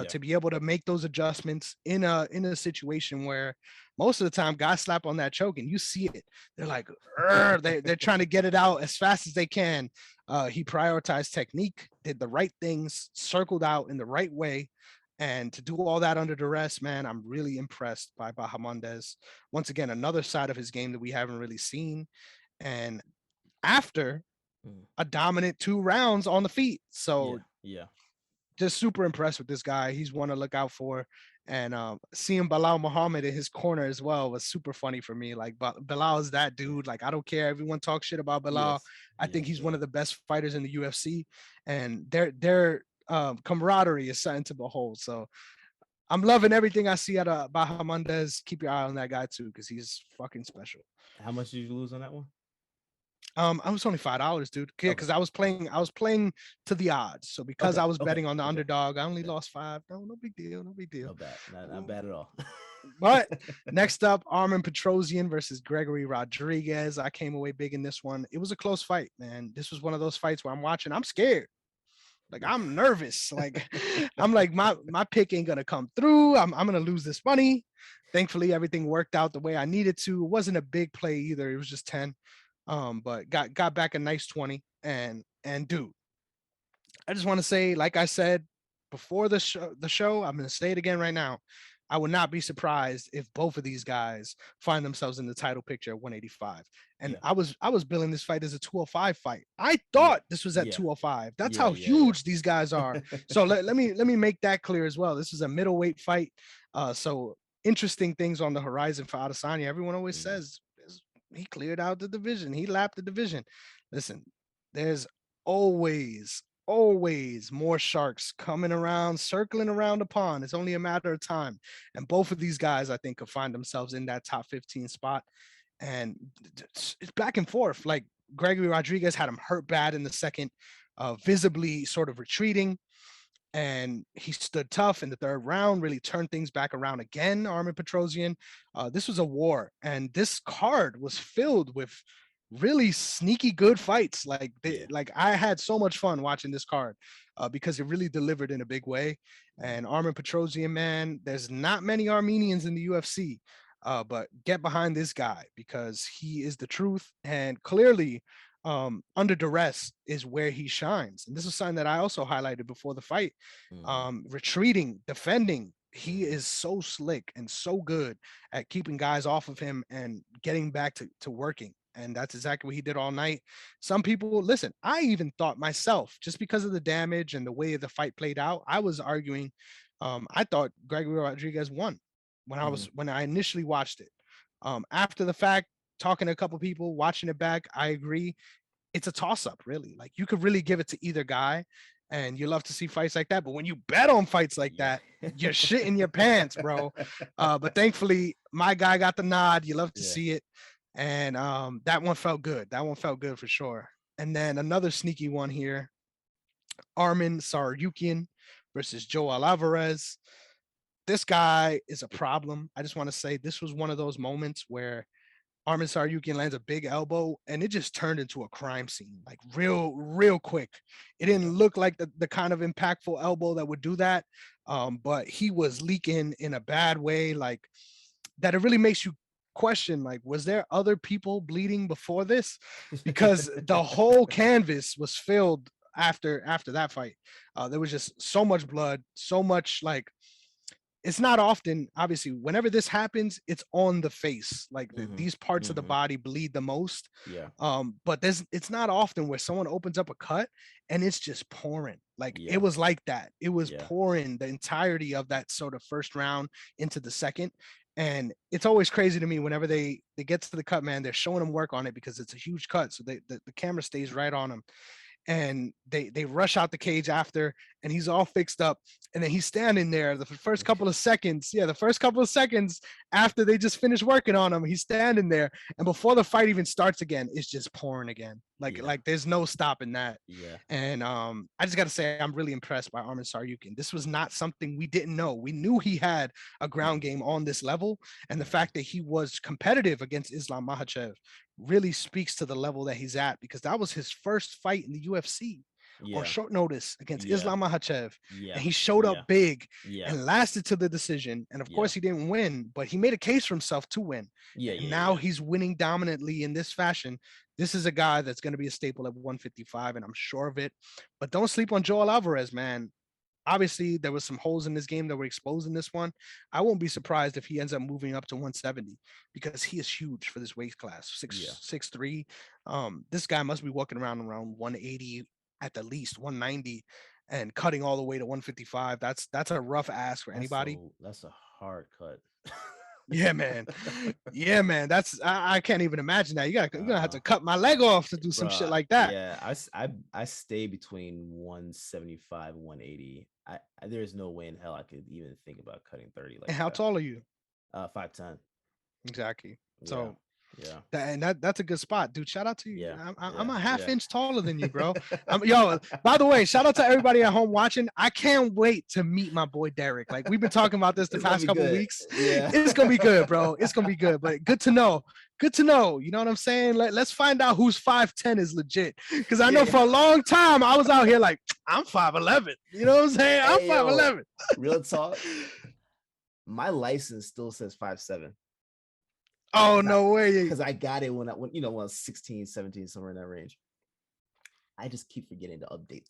Speaker 1: to be able to make those adjustments in a situation where most of the time guys slap on that choke and you see it. They're like, they're trying to get it out as fast as they can. He prioritized technique, did the right things, circled out in the right way. And to do all that under duress, man, I'm really impressed by Bahamondes. Once again, another side of his game that we haven't really seen. And after a dominant 2 rounds on the feet. So just super impressed with this guy. He's one to look out for. And seeing Bilal Muhammad in his corner as well was super funny for me. Like Bilal is that
Speaker 2: Yeah.
Speaker 1: dude. Like I don't care. Everyone talks shit about Bilal.
Speaker 2: Yes.
Speaker 1: I think
Speaker 2: Yes.
Speaker 1: he's one
Speaker 2: Yeah.
Speaker 1: of the best fighters in the UFC, and their camaraderie is something to behold. So I'm loving everything I see out of Bahamondes. Keep your eye on that guy too, because he's fucking special.
Speaker 2: How much did you lose on that one?
Speaker 1: I was only $5, dude. Yeah,
Speaker 2: Okay.
Speaker 1: because I was playing to the odds. So because
Speaker 2: Okay.
Speaker 1: I was
Speaker 2: Okay.
Speaker 1: betting on the
Speaker 2: Okay.
Speaker 1: underdog, I only
Speaker 2: Okay.
Speaker 1: lost five. No, no big deal. No big deal.
Speaker 2: Not bad. Not bad at all.
Speaker 1: But next up, Armin Petrosian versus Gregory Rodriguez. I came away big in this one. It was a close fight, man. This was one of those fights where I'm watching. I'm scared. Like I'm nervous. Like I'm like my pick ain't gonna come through. I'm gonna lose this money. Thankfully, everything worked out the way I needed to. It wasn't a big play either. It was just 10. But got back a nice 20. And dude, I just want to say, like I said before the show, I'm gonna say it again right now. I would not be surprised if both of these guys find themselves in the title picture at 185. And
Speaker 2: Yeah.
Speaker 1: I was billing this fight as a 205 fight. I
Speaker 2: Yeah.
Speaker 1: thought this was at
Speaker 2: Yeah.
Speaker 1: 205. That's
Speaker 2: Yeah.
Speaker 1: how
Speaker 2: Yeah.
Speaker 1: huge these guys are. So let me make that clear as well. This is a middleweight fight. So interesting things on the horizon for Adesanya. Everyone always
Speaker 2: Yeah.
Speaker 1: says he cleared out the division. He lapped the division. Listen, there's always more sharks coming around, circling around the pond. It's only a matter of time. And both of these guys, I think, could find themselves in that top 15 spot. And it's back and forth. Like Gregory Rodriguez had him hurt bad in the second, visibly sort of retreating. And he stood tough in the third round, really turned things back around again. Armin Petrosian. This was a war, and this card was filled with really sneaky good fights.
Speaker 2: Yeah.
Speaker 1: Like I had so much fun watching this card because it really delivered in a big way.
Speaker 2: Mhm.
Speaker 1: And Armin Petrosian, man, there's not many Armenians in the UFC, but get behind this guy because he is the truth, and clearly under duress is where he shines. And this is something that I also highlighted before the fight.
Speaker 2: Mhm.
Speaker 1: Retreating, defending. He
Speaker 2: Mhm.
Speaker 1: is so slick and so good at keeping guys off of him and getting back to working. And that's exactly what he did all night. Some people, listen, I even thought myself, just because of the damage and the way the fight played out, I was arguing. I thought Gregory Rodriguez won
Speaker 2: Mhm.
Speaker 1: when I initially watched it. After the fact, talking to a couple people, watching it back, I agree it's a toss up, really. Like you could really give it to either guy, and you love to see fights like that. But when you bet on fights like
Speaker 2: Yeah.
Speaker 1: that, you're shitting your pants, bro. But thankfully, my guy got the nod. You love to
Speaker 2: Yeah.
Speaker 1: see it, and that one felt good. That one felt good for sure. And then another sneaky one here: Armin Sarukin versus Joe Alvarez. This guy is a problem. I just want to say this was one of those moments where Armin Sarukin lands a big elbow and it just turned into a crime scene, like real quick. It
Speaker 2: Yeah.
Speaker 1: didn't look like the kind of impactful elbow that would do that. But he was leaking in a bad way, like that it really makes you question, like, was there other people bleeding before this? Because the whole canvas was filled after that fight. There was just so much blood, so much like it's not often, obviously whenever this happens it's on the face, like
Speaker 2: Mhm.
Speaker 1: these parts of the
Speaker 2: Mhm.
Speaker 1: body bleed the most.
Speaker 2: Yeah.
Speaker 1: But it's not often where someone opens up a cut and it's just pouring. Like it
Speaker 2: Yeah.
Speaker 1: was like that, it was
Speaker 2: Yeah.
Speaker 1: pouring the entirety of that sort of first round into the second. And it's always crazy to me whenever they get to the cut, man. They're showing them work on it because it's a huge cut, so the camera stays right on them, and they rush out the cage after, and he's all fixed up, and then he's standing there the first couple of seconds, yeah, the first couple of seconds after they just finished working on him, he's standing there, and before the fight even starts again, it's just pouring again,
Speaker 2: Yeah.
Speaker 1: like there's no stopping that.
Speaker 2: Yeah.
Speaker 1: And I just got to say, I'm really impressed by Armin Sarukin. This was not something we didn't know. We knew he had a ground
Speaker 2: Mhm.
Speaker 1: game on this level, and the
Speaker 2: Mhm.
Speaker 1: fact that he was competitive against Islam Makhachev really speaks to the level that he's at, because that was his first fight in the UFC on
Speaker 2: Yeah.
Speaker 1: short notice against
Speaker 2: Yeah.
Speaker 1: Islam Makhachev, and
Speaker 2: Yeah.
Speaker 1: he showed up
Speaker 2: Yeah.
Speaker 1: big
Speaker 2: Yeah.
Speaker 1: and lasted to the decision. And of
Speaker 2: Yeah.
Speaker 1: course, he didn't win, but he made a case for himself to win.
Speaker 2: Yeah.
Speaker 1: And
Speaker 2: Yeah.
Speaker 1: now
Speaker 2: Yeah.
Speaker 1: he's winning dominantly in this fashion. This is a guy that's going to be a staple at 155, and I'm sure of it. But don't sleep on Joel Alvarez, man. Obviously, there was some holes in this game that were exposed in this one. I won't be surprised if he ends up moving up to 170 because he is huge for this weight class,
Speaker 2: Yeah.
Speaker 1: 6'3". This guy must be walking around 180 at the least, 190. and cutting all the way to 155. That's a rough ask for anybody.
Speaker 2: That's a hard cut.
Speaker 1: Yeah, man. Yeah, man. That's I can't even imagine that. You're gonna have
Speaker 2: Uh,
Speaker 1: to cut my leg off to do some shit
Speaker 2: bro,
Speaker 1: like that.
Speaker 2: yeah, I stay between 175 and 180. There's no way in hell I could even think about cutting 30
Speaker 1: And
Speaker 2: like
Speaker 1: how
Speaker 2: that.
Speaker 1: tall are you?
Speaker 2: 5'10".
Speaker 1: Exactly.
Speaker 2: Yeah,
Speaker 1: So
Speaker 2: yeah,
Speaker 1: that's a good spot, dude. Shout out to you.
Speaker 2: yeah,
Speaker 1: I'm
Speaker 2: yeah,
Speaker 1: a half
Speaker 2: yeah.
Speaker 1: inch taller than you, bro. Yo. By the way, shout out to everybody at home watching. I can't wait to meet my boy Derrick. Like we've been talking about this the
Speaker 2: It's gonna
Speaker 1: past
Speaker 2: be
Speaker 1: couple
Speaker 2: good.
Speaker 1: weeks.
Speaker 2: Yeah.
Speaker 1: It's gonna be good, bro. It's gonna be good. But good to know. Good to know. You know what I'm saying? Let's find out who's 5'10" is legit. Because I know
Speaker 2: Yeah.
Speaker 1: for a long time I was out here like I'm 5'11". You know what I'm saying? I'm
Speaker 2: Hey, yo,
Speaker 1: 5'11".
Speaker 2: real talk. My license still says 5'7".
Speaker 1: Oh
Speaker 2: Because
Speaker 1: no way.
Speaker 2: I got it when when I was 16, 17, somewhere in that range. I just keep forgetting to update.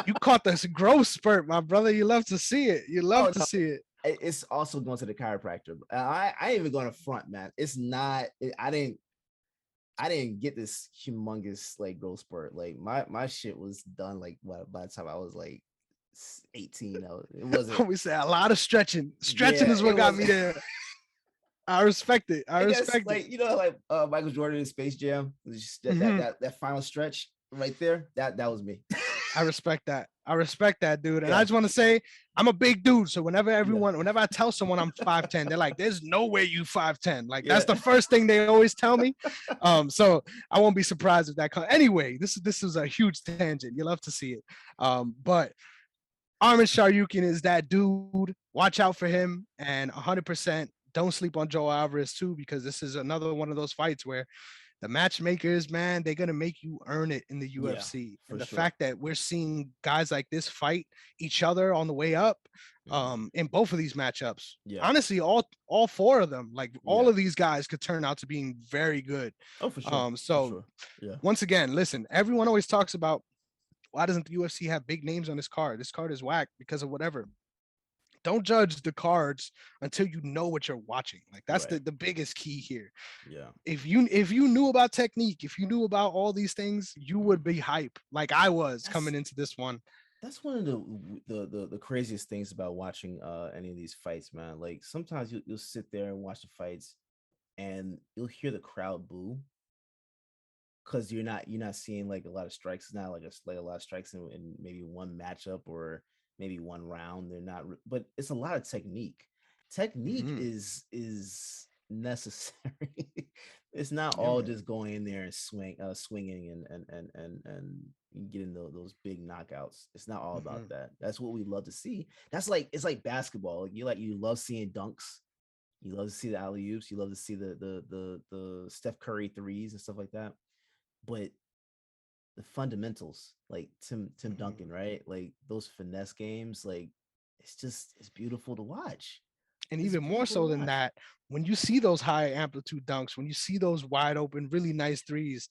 Speaker 1: You caught this growth spurt, my brother. You love to see it. You love
Speaker 2: Oh
Speaker 1: to
Speaker 2: no,
Speaker 1: see it.
Speaker 2: it's also going to the chiropractor. I ain't even going to front, man. It's not. I didn't get this humongous like growth spurt. Like my shit was done like by the time I was like 18. It wasn't.
Speaker 1: We say a lot of stretching. Stretching
Speaker 2: Yeah,
Speaker 1: is
Speaker 2: it
Speaker 1: what got
Speaker 2: was.
Speaker 1: me there. I respect it. I
Speaker 2: I guess
Speaker 1: respect it.
Speaker 2: like like Michael Jordan in Space Jam, just that final stretch right there. That was me.
Speaker 1: I respect that. I respect that, dude. And I
Speaker 2: Yeah,
Speaker 1: just want to say, I'm a big dude. So whenever
Speaker 2: yeah,
Speaker 1: I tell someone I'm 5'10", they're like, "There's no way you 5'10". Like that's
Speaker 2: yeah.
Speaker 1: the first thing they always tell me. So I won't be surprised if that comes. Anyway, this is a huge tangent. You love to see it. But Armin Sarukin is that dude. Watch out for him, and 100% don't sleep on Joe Alvarez too, because this is another one of those fights where the matchmakers, man, they're gonna make you earn it in the
Speaker 2: Yeah,
Speaker 1: UFC.
Speaker 2: for
Speaker 1: And the
Speaker 2: sure.
Speaker 1: fact that we're seeing guys like this fight each other on the way up, in both of these matchups.
Speaker 2: Yeah,
Speaker 1: Honestly, all four of them, like all
Speaker 2: yeah.
Speaker 1: of these guys could turn out to being very good.
Speaker 2: Oh, for sure, for
Speaker 1: So
Speaker 2: sure. Yeah,
Speaker 1: once again, listen, everyone always talks about why doesn't the UFC have big names on this card? This card is whack because of whatever. Don't judge the cards until you know what you're watching. Like that's
Speaker 2: right.
Speaker 1: the biggest key here.
Speaker 2: Yeah.
Speaker 1: If you knew about technique, if you knew about all these things, you would
Speaker 2: Mhm.
Speaker 1: be hype like I was
Speaker 2: That's
Speaker 1: coming into this one.
Speaker 2: that's one of the craziest things about watching any of these fights, man. Like sometimes you'll sit there and watch the fights and you'll hear the crowd boo because you're not seeing like a lot of strikes. It's not like a lot of strikes in maybe one matchup or maybe one round. They're not, but it's a lot of technique. Technique
Speaker 1: Mhm.
Speaker 2: is necessary. It's not
Speaker 1: Yeah,
Speaker 2: all
Speaker 1: man.
Speaker 2: just going in there and swinging and getting those big knockouts. It's not all about
Speaker 1: Mhm.
Speaker 2: that. That's what we love to see. That's like it's like basketball. You love seeing dunks. You love to see the alley oops. You love to see the Steph Curry threes and stuff like that. But the fundamentals, like Tim
Speaker 1: Mhm.
Speaker 2: Duncan, right? Like those finesse games, like it's beautiful to watch.
Speaker 1: And
Speaker 2: It's
Speaker 1: even more
Speaker 2: beautiful to
Speaker 1: so than
Speaker 2: watch.
Speaker 1: that, when you see those high amplitude dunks, when you see those wide open, really nice threes,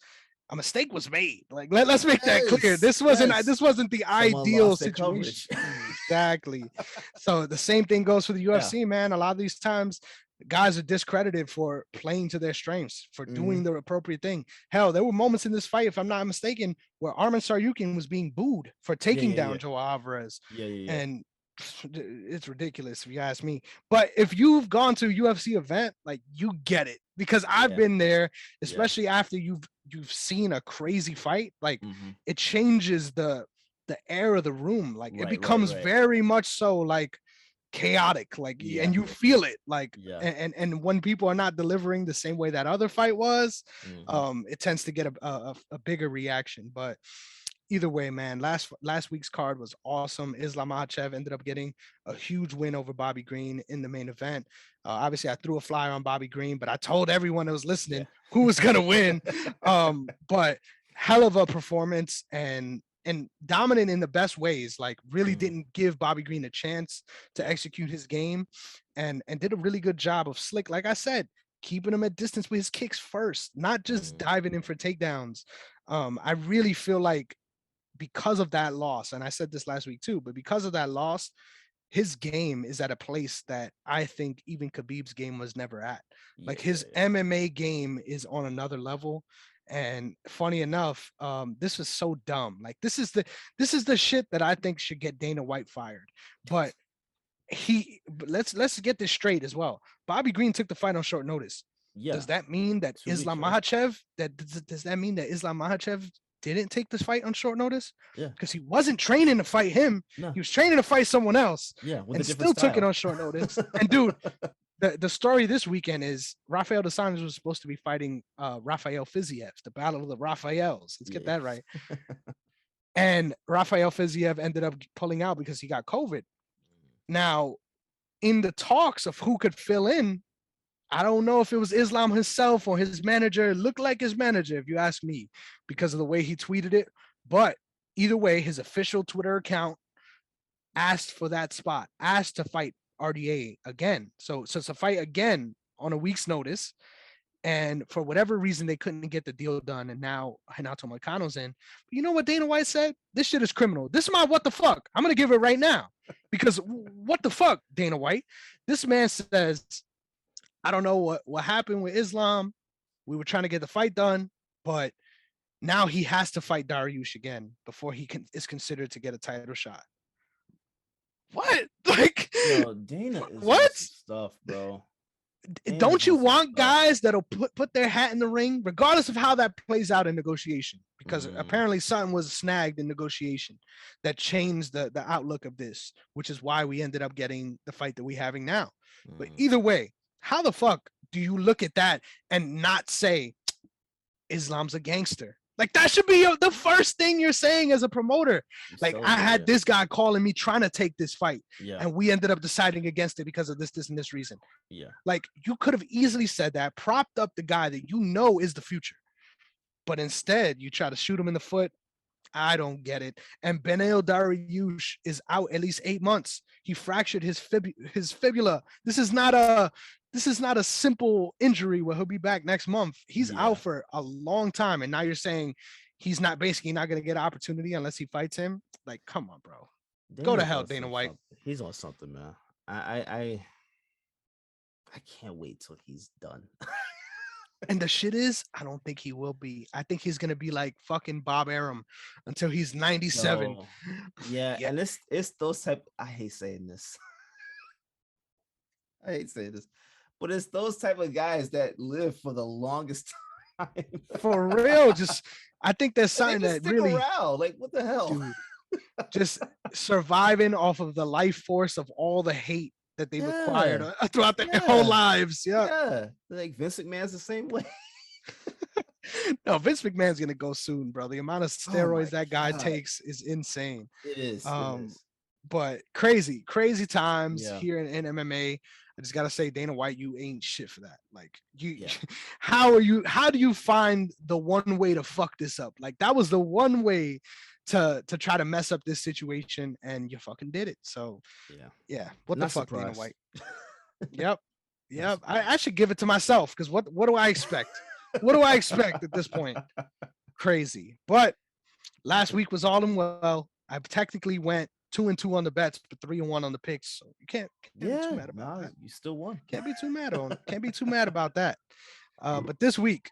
Speaker 1: a mistake was made. Like let's make that clear.
Speaker 2: Yes, yes.
Speaker 1: This wasn't the
Speaker 2: Someone
Speaker 1: ideal
Speaker 2: lost their
Speaker 1: situation.
Speaker 2: coverage.
Speaker 1: Exactly. So the same thing goes for the
Speaker 2: Yeah.
Speaker 1: UFC, man. A lot of these times guys are discredited for playing to their strengths, for doing
Speaker 2: Hmm.
Speaker 1: the appropriate thing. Hell, there were moments in this fight, if I'm not mistaken, where Armin Sarukin was being booed for
Speaker 2: Yeah,
Speaker 1: taking
Speaker 2: yeah,
Speaker 1: down
Speaker 2: yeah.
Speaker 1: Joe Alvarez.
Speaker 2: Yeah, yeah, yeah.
Speaker 1: And it's ridiculous if you ask me. But if you've gone to a UFC event, like you get it because I've
Speaker 2: Yeah,
Speaker 1: been there,
Speaker 2: yeah.
Speaker 1: especially after you've seen a crazy fight. Like
Speaker 2: Hmm.
Speaker 1: it changes the air of the room. Like it
Speaker 2: Right, right,
Speaker 1: becomes
Speaker 2: right.
Speaker 1: very much so like chaotic. Like
Speaker 2: Yeah,
Speaker 1: and you feel it. Like
Speaker 2: yeah.
Speaker 1: and when people are not delivering the same way that other fight was,
Speaker 2: Hmm.
Speaker 1: it tends to get a bigger reaction. But either way, man, last week's card was awesome. Islam Makhachev ended up getting a huge win over Bobby Green in the main event. Obviously, I threw a flyer on Bobby Green, but I told everyone that was
Speaker 2: Yeah.
Speaker 1: listening who was gonna win. But hell of a performance and dominant in the best ways. Like really
Speaker 2: Hmm.
Speaker 1: didn't give Bobby Green a chance to
Speaker 2: Yeah.
Speaker 1: execute his game, and did a really good job of slick. Like I said, keeping him at distance with his kicks first, not just
Speaker 2: Hmm.
Speaker 1: diving in for takedowns. I really feel like because of that loss, and I said this last week too, but because of that loss, his game is at a place that I think even Khabib's game was never at.
Speaker 2: Yeah,
Speaker 1: Like
Speaker 2: yeah,
Speaker 1: his
Speaker 2: yeah.
Speaker 1: MMA game is on another level. And funny enough, this was so dumb. Like this is the shit that I think should get Dana White fired. But let's get this straight as well. Bobby Green took the fight on short notice.
Speaker 2: Yeah,
Speaker 1: Does that mean that
Speaker 2: 2 weeks,
Speaker 1: Islam
Speaker 2: right?
Speaker 1: Makhachev does that mean that Islam Makhachev didn't take this fight on short notice?
Speaker 2: Yeah.
Speaker 1: Because he wasn't training to fight him.
Speaker 2: No.
Speaker 1: He was training to fight someone else.
Speaker 2: Yeah, with
Speaker 1: and
Speaker 2: a different
Speaker 1: still took it
Speaker 2: style.
Speaker 1: on short notice. And dude, the story this weekend is Rafael dos Anjos was supposed to be fighting Rafael Fiziev, the battle of the Rafaels. Let's get that right. And Rafael Fiziev ended up pulling out because he got COVID. Now, in the talks of who could fill in, I don't know if it was Islam himself or his manager. It looked like his manager, if you ask me, because of the way he tweeted it. But either way, his official Twitter account asked for that spot, asked to fight RDA again. So it's a fight again on a week's notice. And for whatever reason, they couldn't get the deal done. And now Renato Moicano's in. But you know what Dana White said? This shit is criminal. This is my what the fuck. I'm going to give it right now. Because what the fuck, Dana White? This man says, I don't know what happened with Islam. We were trying to get the fight done, but now he has to fight Dariush again before he is considered to get a title shot. What? Like,
Speaker 2: yo, Dana is
Speaker 1: what
Speaker 2: stuff, bro?
Speaker 1: Don't you want guys that'll put their hat in the ring, regardless of how that plays out in negotiation? Because apparently something was snagged in negotiation that changed the outlook of this, which is why we ended up getting the fight that we're having now. But either way, how the fuck do you look at that and not say Islam's a gangster? Like that should be the first thing you're saying as a promoter. Like I had this guy calling me trying to take this fight, and we ended up deciding against it because of this, and this reason.
Speaker 2: Yeah,
Speaker 1: like you could have easily said that, propped up the guy that you know is the future, but instead you try to shoot him in the foot. I don't get it. And Beneil Dariush is out at least 8 months. He fractured his fibula. This is not a simple injury where he'll be back next month. He's out for a long time. And now you're saying he's not going to get an opportunity unless he fights him. Like, come on, bro. Go to hell, Dana White.
Speaker 2: He's on something, man. I can't wait till he's done.
Speaker 1: And the shit is, I don't think he will be. I think he's gonna be like fucking Bob Arum until he's 97.
Speaker 2: Yeah, and it's those type. I hate saying this. But it's those type of guys that live for the longest time.
Speaker 1: For real, just I think there's something that really
Speaker 2: around. Like what the hell?
Speaker 1: Dude, just surviving off of the life force of all the hate that they've acquired throughout their whole lives.
Speaker 2: Yeah. Like Vince McMahon's the same way.
Speaker 1: No, Vince McMahon's gonna go soon, bro. The amount of steroids that guy takes is insane.
Speaker 2: It is.
Speaker 1: But crazy times here in MMA. I just gotta say, Dana White, you ain't shit for that. Like how do you find the one way to fuck this up? Like that was the one way to try to mess up this situation, and you fucking did it. So what the fuck, Dana White? Yep. I should give it to myself, because what do I expect? What do I expect at this point? Crazy. But last week was all in well. I technically went 2-2 on the bets, but 3-1 on the picks. So you can't be too mad about that.
Speaker 2: You still won.
Speaker 1: Can't be too mad about that. But this week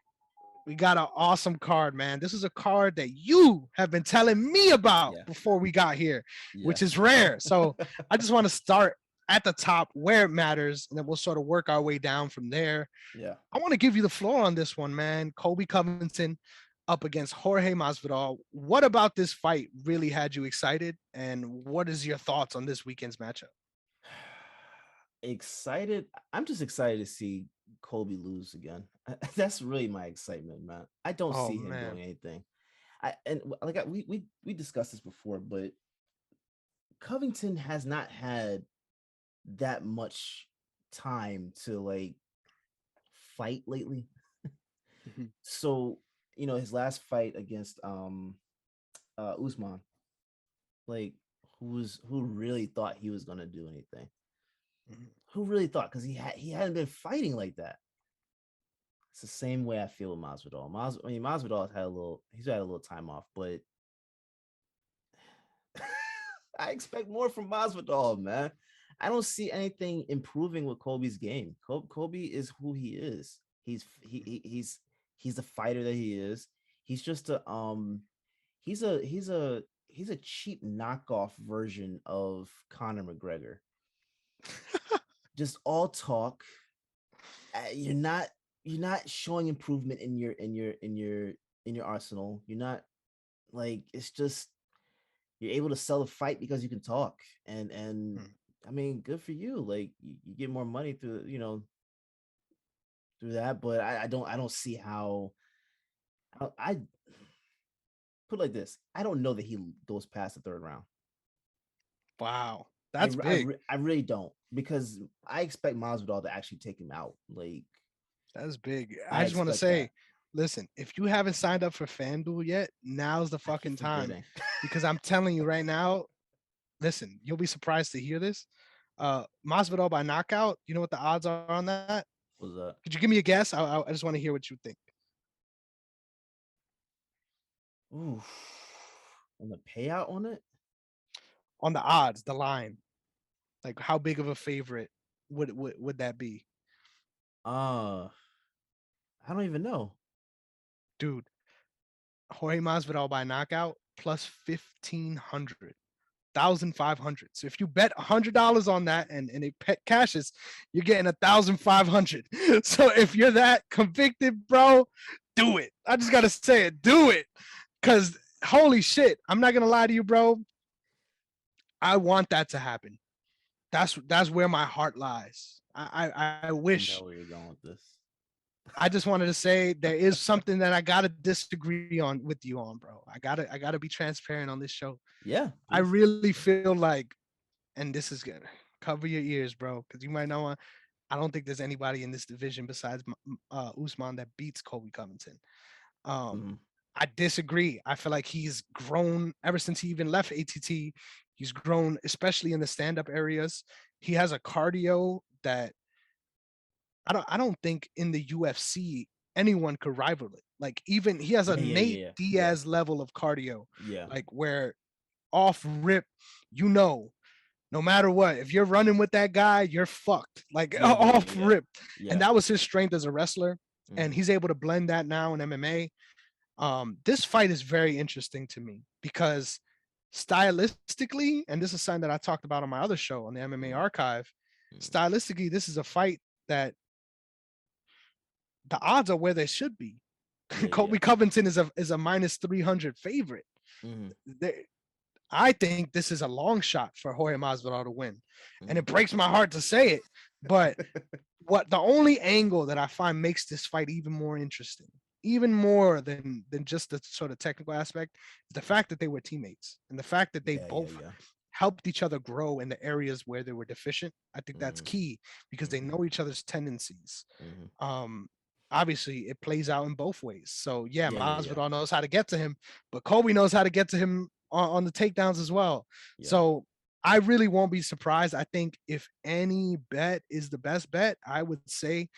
Speaker 1: we got an awesome card, man. This is a card that you have been telling me about before we got here, which is rare. So I just want to start at the top where it matters, and then we'll sort of work our way down from there. I want to give you the floor on this one, man. Colby Covington up against Jorge Masvidal. What about this fight really had you excited, and what is your thoughts on this weekend's matchup?
Speaker 2: Excited? I'm just excited to see Colby lose again. That's really my excitement, man. I don't see him doing anything. We discussed this before, but Covington has not had that much time to like fight lately. So, his last fight against Usman, like who really thought he was gonna do anything? Who really thought? Because he hadn't been fighting like that. It's the same way I feel with Masvidal. Masvidal has had a little time off, but I expect more from Masvidal, man. I don't see anything improving with Colby's game. Colby is who he is. He's the fighter that he is. He's just a he's a cheap knockoff version of Conor McGregor. Just all talk. You're not showing improvement in your arsenal. You're not like it's just you're able to sell a fight because you can talk and
Speaker 1: Hmm.
Speaker 2: I mean, good for you. Like you get more money through through that, but I don't see how I put it like this. I don't know that he goes past the third round.
Speaker 1: Wow, that's big.
Speaker 2: I really don't because I expect Masvidal to actually take him out. Like
Speaker 1: That's big. I
Speaker 2: I
Speaker 1: just want to
Speaker 2: expect
Speaker 1: say,
Speaker 2: that.
Speaker 1: listen, if you haven't signed up for FanDuel yet, now's the
Speaker 2: I keep
Speaker 1: fucking time.
Speaker 2: forgetting.
Speaker 1: Because I'm telling you right now, listen, you'll be surprised to hear this. Masvidal by knockout. You know what the odds are on that?
Speaker 2: Was that?
Speaker 1: Could you give me a guess? I just want to hear what you think
Speaker 2: Ooh, and the payout on it?
Speaker 1: on the odds, the line. Like, how big of a favorite would that be,
Speaker 2: Uh, I don't even know.
Speaker 1: dude? Jorge Masvidal by knockout plus 1,500. 1,500. So if you bet $100 on that and it cashes, you're getting 1,500. So if you're that convicted, bro, do it. I just gotta say it, do it, because holy shit, I'm not gonna lie to you, bro. I want that to happen. That's where my heart lies. I
Speaker 2: I know
Speaker 1: wish.
Speaker 2: where you're going with this.
Speaker 1: I just wanted to say there is something that I gotta disagree on with you on, bro. I gotta be transparent on this show.
Speaker 2: Yeah,
Speaker 1: I
Speaker 2: please.
Speaker 1: really feel like, and this is gonna cover your ears, bro, because you might know. I don't think there's anybody in this division besides Usman that beats Colby Covington. Um,
Speaker 2: Mm-hmm.
Speaker 1: I disagree. I feel like he's grown ever since he even left ATT. He's grown, especially in the stand-up areas. He has a cardio that I don't think in the UFC anyone could rival it. Like even he has a
Speaker 2: Yeah, yeah,
Speaker 1: Nate
Speaker 2: yeah, yeah,
Speaker 1: Diaz level of cardio,
Speaker 2: yeah.
Speaker 1: like where off rip, you know, no matter what, if you're running with that guy, you're fucked. Like
Speaker 2: You're good.
Speaker 1: off
Speaker 2: Yeah,
Speaker 1: rip. And
Speaker 2: yeah.
Speaker 1: that was his strength as a wrestler. And
Speaker 2: Mm-hmm.
Speaker 1: he's able to blend that now in MMA. This fight is very interesting to me because stylistically, and this is something that I talked about on my other show on the MMA
Speaker 2: Mm-hmm.
Speaker 1: archive,
Speaker 2: Mm-hmm.
Speaker 1: stylistically, this is a fight that the odds are where they should be.
Speaker 2: Yeah, yeah.
Speaker 1: Colby Covington is a minus 300 favorite.
Speaker 2: Mm-hmm.
Speaker 1: They, I think this is a long shot for Jorge Masvidal to win, and
Speaker 2: Mm-hmm.
Speaker 1: it breaks my heart to say it. But what the only angle that I find makes this fight even more interesting, even more than just the sort of technical aspect, is the fact that they were teammates and the fact that they
Speaker 2: Yeah, yeah,
Speaker 1: both
Speaker 2: yeah.
Speaker 1: helped each other grow in the areas where they were deficient. I think that's
Speaker 2: Mm-hmm.
Speaker 1: key because they
Speaker 2: Mm-hmm.
Speaker 1: know each other's tendencies.
Speaker 2: Mm-hmm.
Speaker 1: Um, Obviously, it plays out in both ways. So yeah,
Speaker 2: Yeah, yeah, yeah,
Speaker 1: Masvidal knows how to get to him, but Kobe knows how to get to him on the takedowns as well.
Speaker 2: yeah.
Speaker 1: So I really won't be surprised. I think if any bet is the best bet, I would say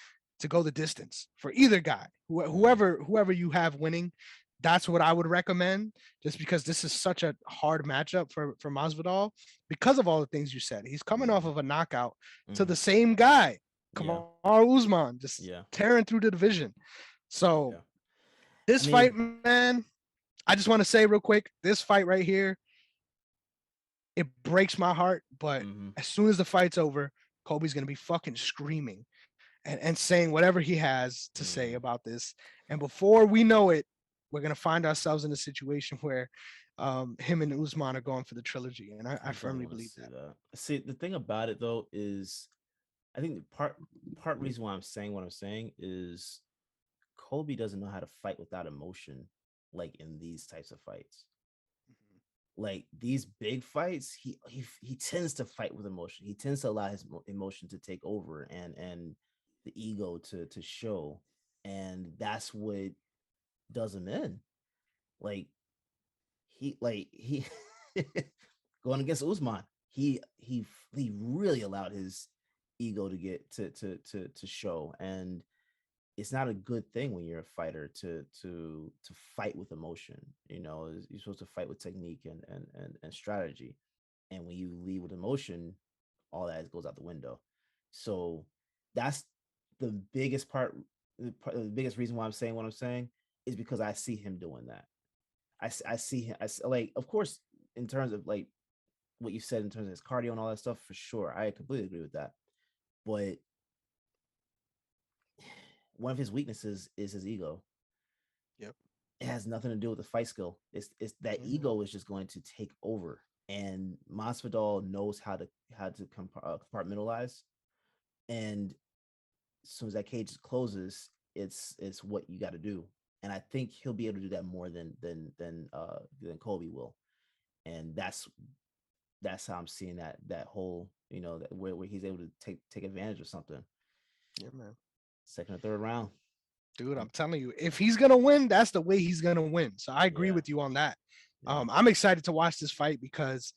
Speaker 1: to go the distance for either guy,
Speaker 2: Mm-hmm.
Speaker 1: whoever you have winning. That's what I would recommend, just because this is such a hard matchup for Masvidal because of all the things you said. He's coming off
Speaker 2: Mm-hmm.
Speaker 1: of a knockout to
Speaker 2: Mm-hmm.
Speaker 1: the same guy,
Speaker 2: Yeah,
Speaker 1: Kamar Usman, just
Speaker 2: yeah,
Speaker 1: tearing through the division. So
Speaker 2: yeah. I
Speaker 1: this
Speaker 2: mean,
Speaker 1: fight, man, I just want to say real quick, this fight right here, it breaks my heart. But
Speaker 2: mm-hmm.
Speaker 1: as soon as the fight's over, Kobe's gonna be fucking screaming and saying whatever he has to say
Speaker 2: Mm-hmm.
Speaker 1: about this. And before we know it, we're gonna find ourselves in a situation where him and Usman are going for the trilogy. And I
Speaker 2: I don't
Speaker 1: firmly
Speaker 2: want to
Speaker 1: believe
Speaker 2: see
Speaker 1: that.
Speaker 2: that. See, the thing about it though is, I think the part reason why I'm saying what I'm saying is Kobe doesn't know how to fight without emotion, like in these types of fights. Like these big fights, he tends to fight with emotion. He tends to allow his emotion to take over and the ego to show, and that's what does him in. Like he going against Usman, he really allowed his ego to get to show, and it's not a good thing when you're a fighter to fight with emotion. You know, you're supposed to fight with technique and strategy, and when you lead with emotion, all that goes out the window. So that's the biggest part. the biggest reason why I'm saying what I'm saying is because I see him doing that. I see him. Like, of course, in terms of like what you said in terms of his cardio and all that stuff, for sure, I completely agree with that. But one of his weaknesses is his ego.
Speaker 1: Yep.
Speaker 2: It has nothing to do with the fight skill. It's that
Speaker 1: Mhm.
Speaker 2: ego is just going to take over, and Masvidal knows how to compartmentalize. And as soon as that cage closes, it's what you got to do. And I think he'll be able to do that more than Colby will. And that's how I'm seeing that whole, that where he's able to take advantage of something.
Speaker 1: Yeah, man.
Speaker 2: Second or third round.
Speaker 1: Dude, I'm telling you, if he's gonna win, that's the way he's gonna win. So I agree
Speaker 2: Yeah.
Speaker 1: with you on that.
Speaker 2: Yeah.
Speaker 1: I'm excited to watch this fight because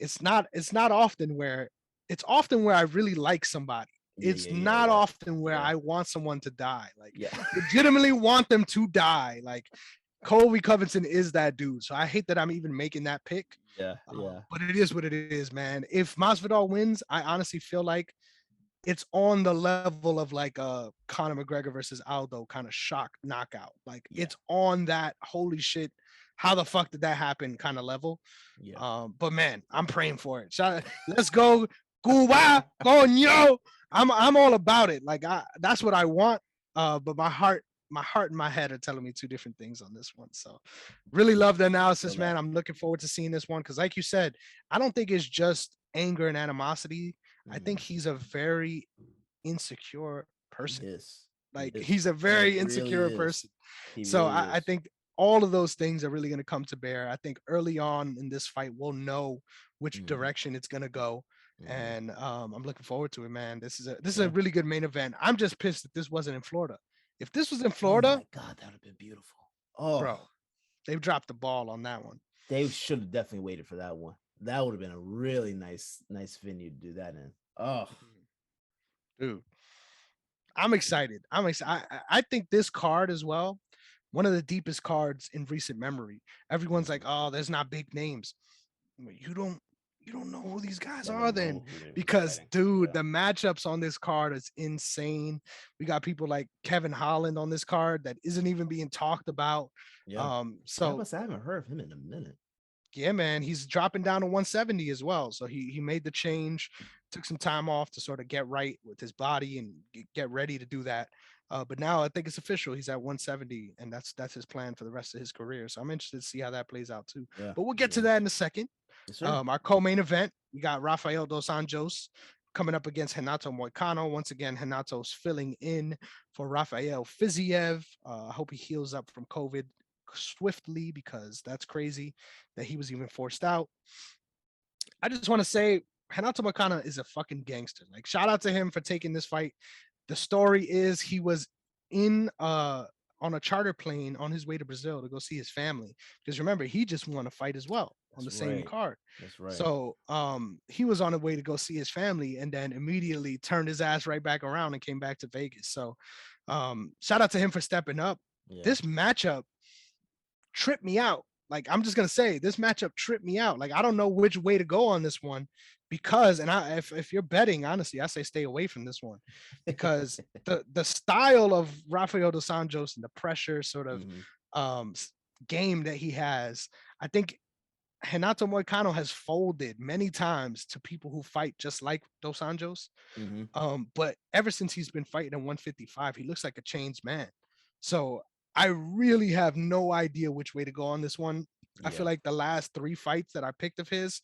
Speaker 1: it's not often where it's often where I really like somebody.
Speaker 2: Yeah.
Speaker 1: It's
Speaker 2: Yeah. Yeah.
Speaker 1: not
Speaker 2: Yeah.
Speaker 1: often where
Speaker 2: Yeah.
Speaker 1: I want someone to die. Like
Speaker 2: Yeah.
Speaker 1: legitimately want them to die. Like Colby Covington is that dude. So I hate that I'm even making that pick.
Speaker 2: Yeah. Yeah.
Speaker 1: But it is what it is, man. If Masvidal wins, I honestly feel like it's on the level of like Conor McGregor versus Aldo kind of shock knockout. Like
Speaker 2: Yeah.
Speaker 1: it's on that holy shit, how the fuck did that happen kind of level.
Speaker 2: Yeah.
Speaker 1: But man, I'm praying for it. Let's go, Cuba, coño. I'm all about it. Like that's what I want. But my heart and my head are telling me two different things on this one. So really love the
Speaker 2: Feel
Speaker 1: analysis,
Speaker 2: that.
Speaker 1: man. I'm looking forward to seeing this one because, like you said, I don't think it's just anger and animosity. I think
Speaker 2: Mhm.
Speaker 1: he's a very insecure
Speaker 2: He
Speaker 1: person.
Speaker 2: is. He
Speaker 1: Like
Speaker 2: is.
Speaker 1: he's a
Speaker 2: He
Speaker 1: very
Speaker 2: really
Speaker 1: insecure
Speaker 2: is.
Speaker 1: person.
Speaker 2: He
Speaker 1: So
Speaker 2: really
Speaker 1: I
Speaker 2: is.
Speaker 1: think all of those things are really going to come to bear. I think early on in this fight, we'll know which
Speaker 2: Mhm.
Speaker 1: direction it's going to go.
Speaker 2: Mhm.
Speaker 1: And I'm looking forward to it, man. This is a
Speaker 2: Yeah.
Speaker 1: really good main event. I'm just pissed that this wasn't in Florida. If this was in
Speaker 2: Oh
Speaker 1: Florida,
Speaker 2: my God, that would have been beautiful. Oh,
Speaker 1: bro, they've dropped the ball on that one.
Speaker 2: they should have definitely waited for that one. That would have been a really nice venue to do that in. Oh,
Speaker 1: Dude, I'm excited. I think this card as well, one of the deepest cards in recent memory. Everyone's like,
Speaker 2: mhm.
Speaker 1: "Oh, there's not big names." But you don't know who these guys
Speaker 2: Never
Speaker 1: are then,
Speaker 2: know who's
Speaker 1: because
Speaker 2: fighting.
Speaker 1: dude,
Speaker 2: Yeah.
Speaker 1: the matchups on this card is insane. We got people like Kevin Holland on this card that isn't even being talked about.
Speaker 2: Yeah. Yeah,
Speaker 1: So
Speaker 2: but I haven't heard of him in a minute.
Speaker 1: yeah, man, he's dropping down to 170 as well. So he made the change, took some time off to sort of get right with his body and get ready to do that. But now I think it's official. He's at 170, and that's his plan for the rest of his career. So I'm interested to see how that plays out too.
Speaker 2: Yeah.
Speaker 1: But we'll get to
Speaker 2: Yeah.
Speaker 1: that in a second.
Speaker 2: Yes, sir.
Speaker 1: Our co-main event, we got Rafael dos Anjos coming up against Renato Moicano. Once again, Renato's filling in for Rafael Fiziev. I hope he heals up from COVID swiftly because that's crazy that he was even forced out. I just want to say Renato Moicano is a fucking gangster. Like shout out to him for taking this fight. The story is he was in on a charter plane on his way to Brazil to go see his family because remember he just won a fight as well on
Speaker 2: That's
Speaker 1: the same
Speaker 2: right.
Speaker 1: card.
Speaker 2: That's right.
Speaker 1: So he was on the way to go see his family and then immediately turned his ass right back around and came back to Vegas. So shout out to him for stepping up.
Speaker 2: Yeah.
Speaker 1: This matchup tripped me out. Like I'm just gonna say this matchup tripped me out. Like I don't know which way to go on this one because and if you're betting, honestly, I say stay away from this one because the style of Rafael dos Anjos and the pressure sort of
Speaker 2: hmm
Speaker 1: um game that he has, I think Renato Moicano has folded many times to people who fight just like Dos Anjos.
Speaker 2: hmm
Speaker 1: But ever since he's been fighting at 155, he looks like a changed man. So I really have no idea which way to go on this one. I feel
Speaker 2: Yeah.
Speaker 1: like the last three fights that I picked of his,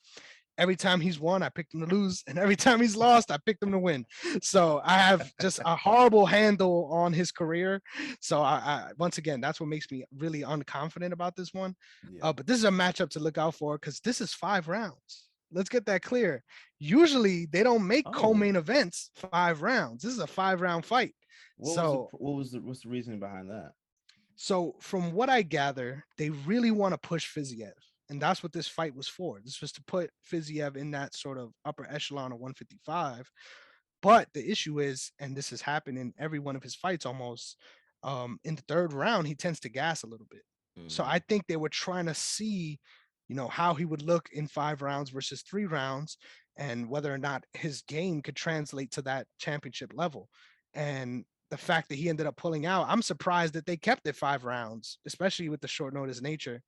Speaker 1: every time he's won, I picked him to lose, and every time he's lost, I picked him to win. So I have just a horrible handle on his career. So I once again, that's what makes me really unconfident about this one.
Speaker 2: Yeah.
Speaker 1: But this is a matchup to look out for because this is 5 rounds. Let's get that clear. Usually they don't make
Speaker 2: Oh,
Speaker 1: co-main events 5 rounds. This is a 5 round fight. So
Speaker 2: what's the reasoning behind that?
Speaker 1: so from what I gather, they really want to push Fiziev. And that's what this fight was for. This was to put Fiziev in that sort of upper echelon of 155. But the issue is, and this has happened in every one of his fights almost, in the third round, he tends to gas a little bit. So
Speaker 2: hmm
Speaker 1: I think they were trying to see, how he would look in 5 rounds versus 3 rounds and whether or not his game could translate to that championship level. And the fact that he ended up pulling out. I'm surprised that they kept it 5 rounds, especially with the short notice nature.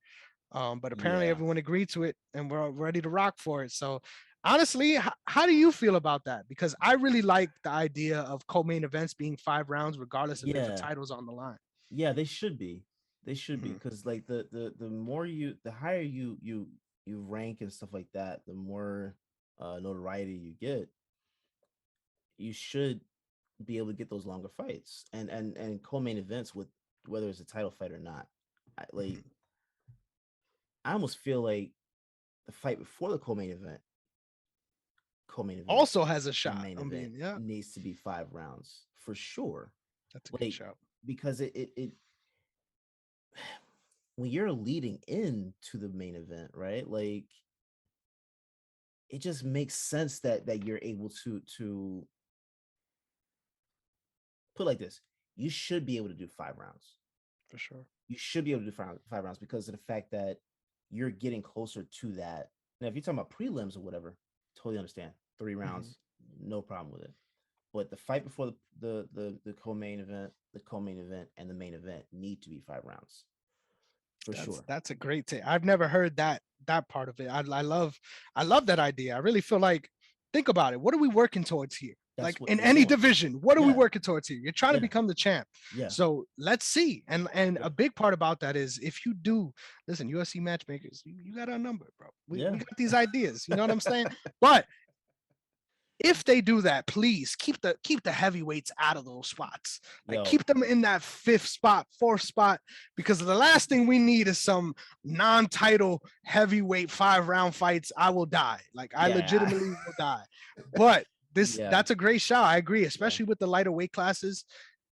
Speaker 1: But apparently
Speaker 2: Yeah.
Speaker 1: everyone agreed to it, and we're ready to rock for it. So honestly, how do you feel about that? Because I really like the idea of co-main events being 5 rounds, regardless of if a
Speaker 2: Yeah.
Speaker 1: title's on the line.
Speaker 2: Yeah, they should be. They should be
Speaker 1: Mhm.
Speaker 2: because like the more the higher you rank and stuff like that, the more notoriety you get. You should be able to get those longer fights and co-main events with whether it's a title fight or not. Like
Speaker 1: Mhm.
Speaker 2: I almost feel like the fight before the co-main event
Speaker 1: Also has a
Speaker 2: and
Speaker 1: shot.
Speaker 2: main
Speaker 1: I
Speaker 2: event
Speaker 1: mean, yeah,
Speaker 2: needs to be 5 rounds for sure.
Speaker 1: that's a good
Speaker 2: Like
Speaker 1: shout.
Speaker 2: because it when you're leading into the main event, right? Like it just makes sense that you're able to put like this. You should be able to do 5 rounds.
Speaker 1: For sure.
Speaker 2: You should be able to do five rounds because of the fact that you're getting closer to that. Now, if you're talking about prelims or whatever, totally understand. 3 rounds, no problem with it. But the fight before the co-main event, and the main event need to be 5 rounds for sure.
Speaker 1: That's a great take. I've never heard that part of it. I love that idea. I really feel like, think about it. What are we working towards here?
Speaker 2: That's
Speaker 1: Like
Speaker 2: what
Speaker 1: in
Speaker 2: we're
Speaker 1: any
Speaker 2: doing.
Speaker 1: division, what are we
Speaker 2: Yeah,
Speaker 1: working towards here? You're trying to
Speaker 2: yeah,
Speaker 1: become the champ.
Speaker 2: yeah,
Speaker 1: So let's see. And
Speaker 2: yeah,
Speaker 1: a big part about that is, if you do listen, UFC matchmakers, you got our number, bro. We
Speaker 2: yeah,
Speaker 1: got these ideas. You know what I'm saying? But if they do that, please keep the heavyweights out of those spots. Like
Speaker 2: yo,
Speaker 1: keep them in that 5th spot, 4th spot, because the last thing we need is some non-title heavyweight 5-round fights. I will die. Like I
Speaker 2: yeah,
Speaker 1: legitimately will die. But
Speaker 2: yeah,
Speaker 1: that's a great shot. I agree,
Speaker 2: yeah,
Speaker 1: especially with the lighter weight classes.